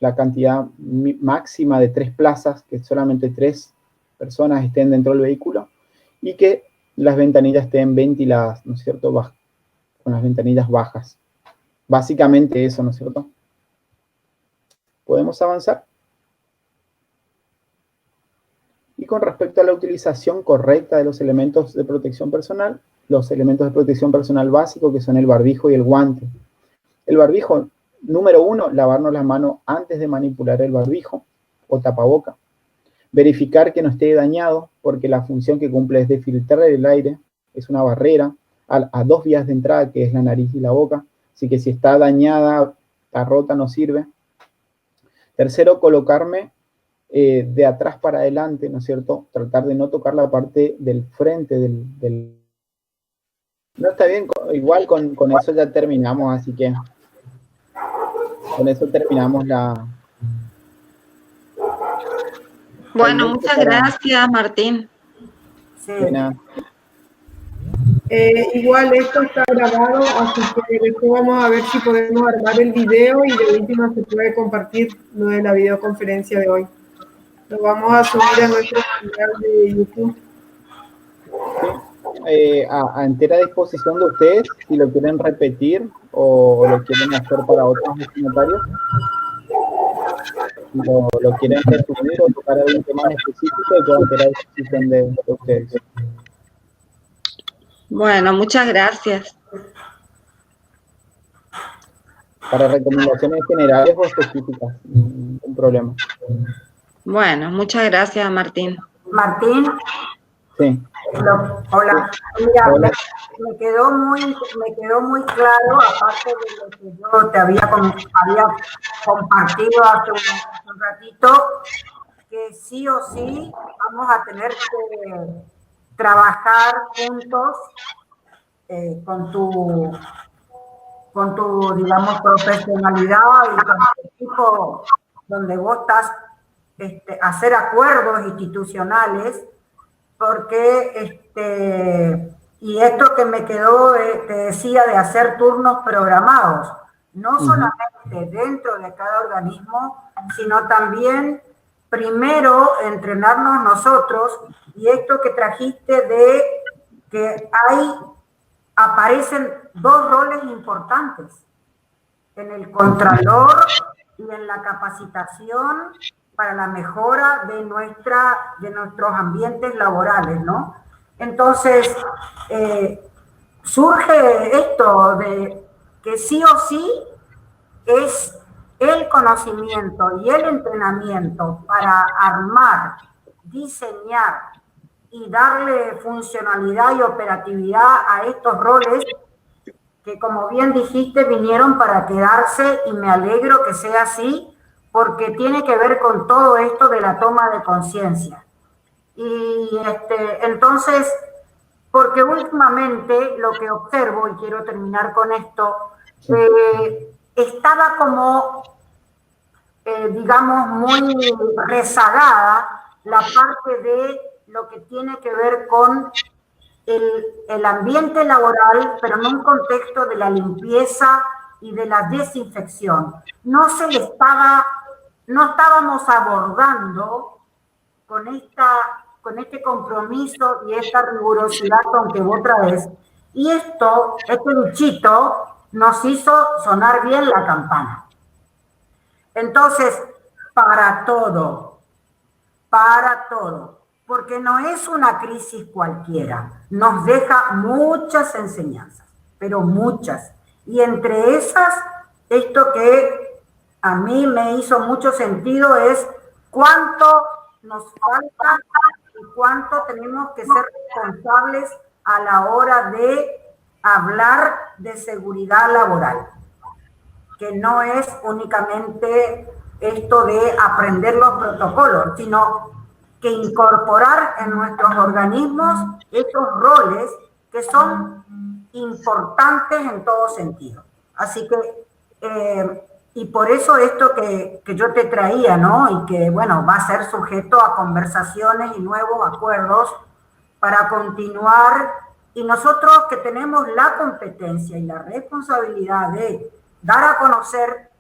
la cantidad máxima de 3 plazas, que solamente 3 personas estén dentro del vehículo, y que las ventanillas estén ventiladas, ¿no es cierto? Con las ventanillas bajas. Básicamente eso, ¿no es cierto? ¿Podemos avanzar? Y con respecto a la utilización correcta de los elementos de protección personal, los elementos de protección personal básicos, que son el barbijo y el guante. El barbijo, número 1, lavarnos las manos antes de manipular el barbijo o tapaboca. Verificar que no esté dañado, porque la función que cumple es de filtrar el aire, es una barrera a 2 vías de entrada, que es la nariz y la boca. Así que si está dañada, está rota, no sirve. Tercero, colocarme de atrás para adelante, ¿no es cierto? Tratar de no tocar la parte del frente del... No, está bien, igual con eso ya terminamos, así que con eso terminamos la... Bueno, muchas gracias, Martín. Sí. Igual esto está grabado, así que después vamos a ver si podemos armar el video y de última se puede compartir lo de la videoconferencia de hoy. Lo vamos a subir a nuestro canal de YouTube. Sí, a entera disposición de ustedes, si lo quieren repetir o lo quieren hacer para otros destinatarios. Lo quieren resumir o tocar algún tema en específico y puedo entera disposición de ustedes. Bueno, muchas gracias. Para recomendaciones generales o específicas, un problema. Bueno, muchas gracias, Martín. Martín. Sí. Hola. Mira, Hola. me quedó muy claro, aparte de lo que yo te había compartido hace un ratito, que sí o sí vamos a tener que trabajar juntos con tu con tu, digamos, profesionalidad y con tu equipo donde vos estás, hacer acuerdos institucionales, porque, y esto que me quedó, te decía, de hacer turnos programados, no solamente dentro de cada organismo, sino también primero entrenarnos nosotros, y esto que trajiste de que aparecen dos roles importantes en el contralor y en la capacitación para la mejora de nuestros ambientes laborales, ¿no? Entonces, surge esto de que sí o sí es el conocimiento y el entrenamiento para armar, diseñar y darle funcionalidad y operatividad a estos roles que, como bien dijiste, vinieron para quedarse, y me alegro que sea así, porque tiene que ver con todo esto de la toma de conciencia. Y entonces, porque últimamente lo que observo, y quiero terminar con esto, estaba como, digamos, muy rezagada la parte de lo que tiene que ver con el ambiente laboral, pero en un contexto de la limpieza y de la desinfección. No estábamos abordando con este compromiso y esta rigurosidad con que vos traes. Y este bichito nos hizo sonar bien la campana. Entonces, para todo, porque no es una crisis cualquiera, nos deja muchas enseñanzas, pero muchas. Y entre esas, esto que a mí me hizo mucho sentido es cuánto nos falta y cuánto tenemos que ser responsables a la hora de hablar de seguridad laboral, que no es únicamente esto de aprender los protocolos, sino que incorporar en nuestros organismos esos roles que son importantes en todo sentido. Así que, y por eso esto que yo te traía, ¿no? Y que, bueno, va a ser sujeto a conversaciones y nuevos acuerdos para continuar. Y nosotros que tenemos la competencia y la responsabilidad de dar a conocer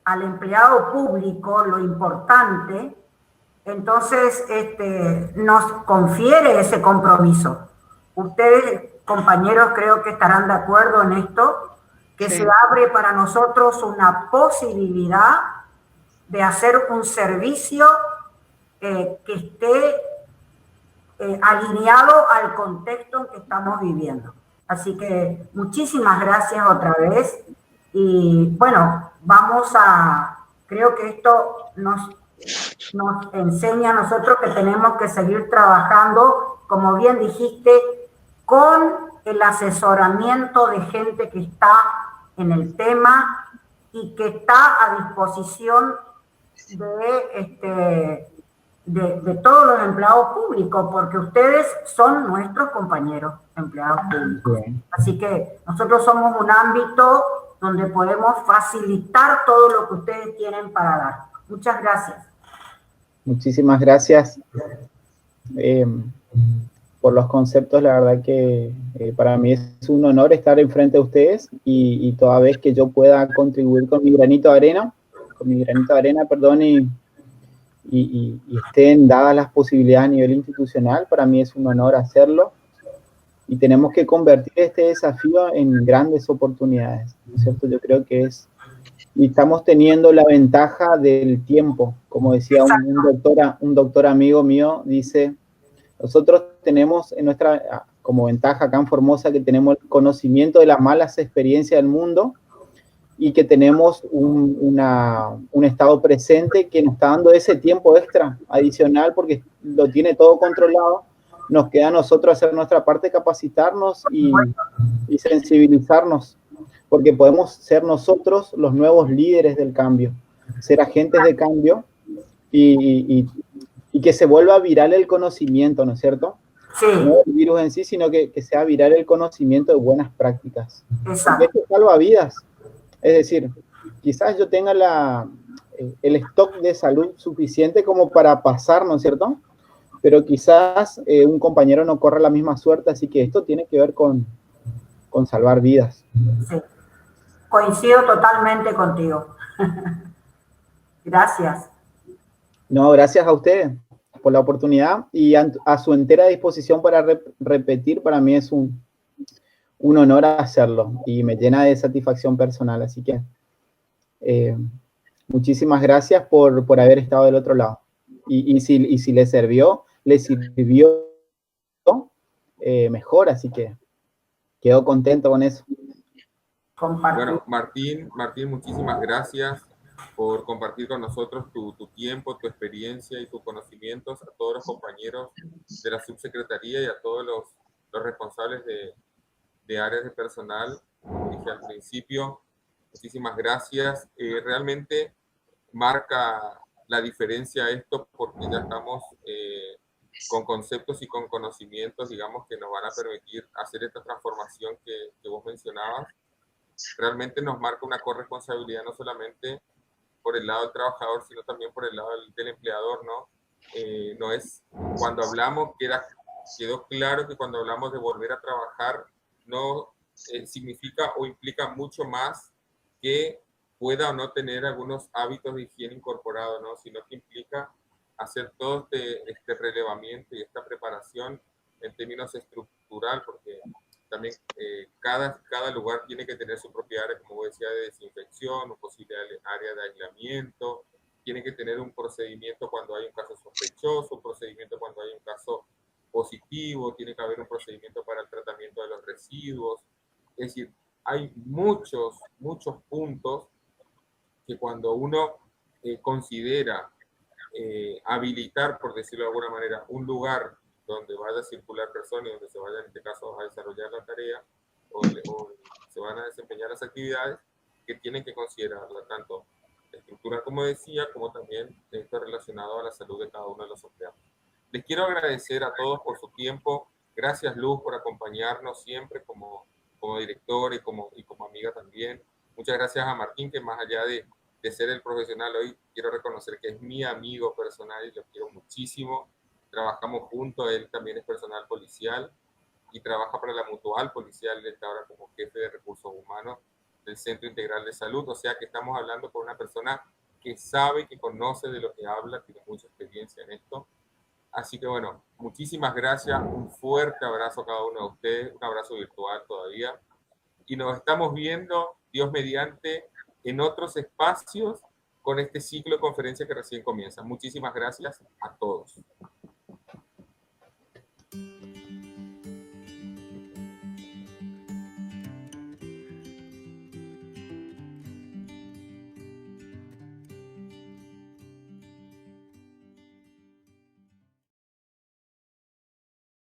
al empleado público lo importante, entonces nos confiere ese compromiso. Ustedes, compañeros, creo que estarán de acuerdo en esto, que sí, se abre para nosotros una posibilidad de hacer un servicio que esté alineado al contexto en que estamos viviendo. Así que muchísimas gracias otra vez. Y bueno, creo que esto nos enseña a nosotros que tenemos que seguir trabajando, como bien dijiste, con el asesoramiento de gente que está en el tema y que está a disposición de todos los empleados públicos, porque ustedes son nuestros compañeros empleados públicos. Así que nosotros somos un ámbito donde podemos facilitar todo lo que ustedes tienen para dar. Muchas gracias. Muchísimas gracias por los conceptos. La verdad que para mí es un honor estar enfrente de ustedes y toda vez que yo pueda contribuir con mi granito de arena, y estén dadas las posibilidades a nivel institucional, para mí es un honor hacerlo. Y tenemos que convertir este desafío en grandes oportunidades, ¿no es cierto? Yo creo que y estamos teniendo la ventaja del tiempo. Como decía un doctor amigo mío, dice, nosotros tenemos como ventaja acá en Formosa, que tenemos el conocimiento de las malas experiencias del mundo y que tenemos un estado presente que nos está dando ese tiempo extra adicional porque lo tiene todo controlado. Nos queda a nosotros hacer nuestra parte, capacitarnos y sensibilizarnos, porque podemos ser nosotros los nuevos líderes del cambio, ser agentes de cambio y que se vuelva viral el conocimiento, ¿no es cierto? Sí, no el virus en sí, sino que sea viral el conocimiento de buenas prácticas. Porque exacto. esto salva vidas. Es decir, quizás yo tenga el stock de salud suficiente como para pasar, ¿no es cierto? Pero quizás un compañero no corra la misma suerte, así que esto tiene que ver con salvar vidas. Sí. Coincido totalmente contigo. Gracias. No, gracias a ustedes por la oportunidad y a su entera disposición para repetir. Para mí es un honor hacerlo y me llena de satisfacción personal. Así que muchísimas gracias por haber estado del otro lado. Y si les sirvió, mejor. Así que quedo contento con eso. Bueno, Martín, muchísimas gracias por compartir con nosotros tu tiempo, tu experiencia y tus conocimientos, a todos los compañeros de la subsecretaría y a todos los responsables de áreas de personal, como dije al principio. Muchísimas gracias. Realmente marca la diferencia esto, porque ya estamos con conceptos y con conocimientos, digamos, que nos van a permitir hacer esta transformación que vos mencionabas. Realmente nos marca una corresponsabilidad no solamente por el lado del trabajador, sino también por el lado del empleador, ¿no? No es, cuando hablamos, quedó claro que cuando hablamos de volver a trabajar, no significa o implica mucho más que pueda o no tener algunos hábitos de higiene incorporados, ¿no? Sino que implica hacer todo este relevamiento y esta preparación en términos estructural, porque también cada lugar tiene que tener su propia área, como decía, de desinfección, un posible área de aislamiento, tiene que tener un procedimiento cuando hay un caso sospechoso, un procedimiento cuando hay un caso positivo, tiene que haber un procedimiento para el tratamiento de los residuos. Es decir, hay muchos puntos que cuando uno considera habilitar, por decirlo de alguna manera, un lugar donde vaya a circular personas y donde se vaya, en este caso, a desarrollar la tarea o se van a desempeñar las actividades, que tienen que considerarla tanto estructural, como decía, como también esto relacionado a la salud de cada uno de los empleados. Les quiero agradecer a todos por su tiempo. Gracias, Luz, por acompañarnos siempre como director y como amiga también. Muchas gracias a Martín, que más allá de ser el profesional hoy, quiero reconocer que es mi amigo personal y lo quiero muchísimo. Trabajamos juntos, él también es personal policial y trabaja para la Mutual Policial, él está ahora como jefe de recursos humanos del Centro Integral de Salud, o sea que estamos hablando con una persona que sabe, que conoce de lo que habla, tiene mucha experiencia en esto. Así que bueno, muchísimas gracias, un fuerte abrazo a cada uno de ustedes, un abrazo virtual todavía, y nos estamos viendo, Dios mediante, en otros espacios con este ciclo de conferencias que recién comienza. Muchísimas gracias a todos.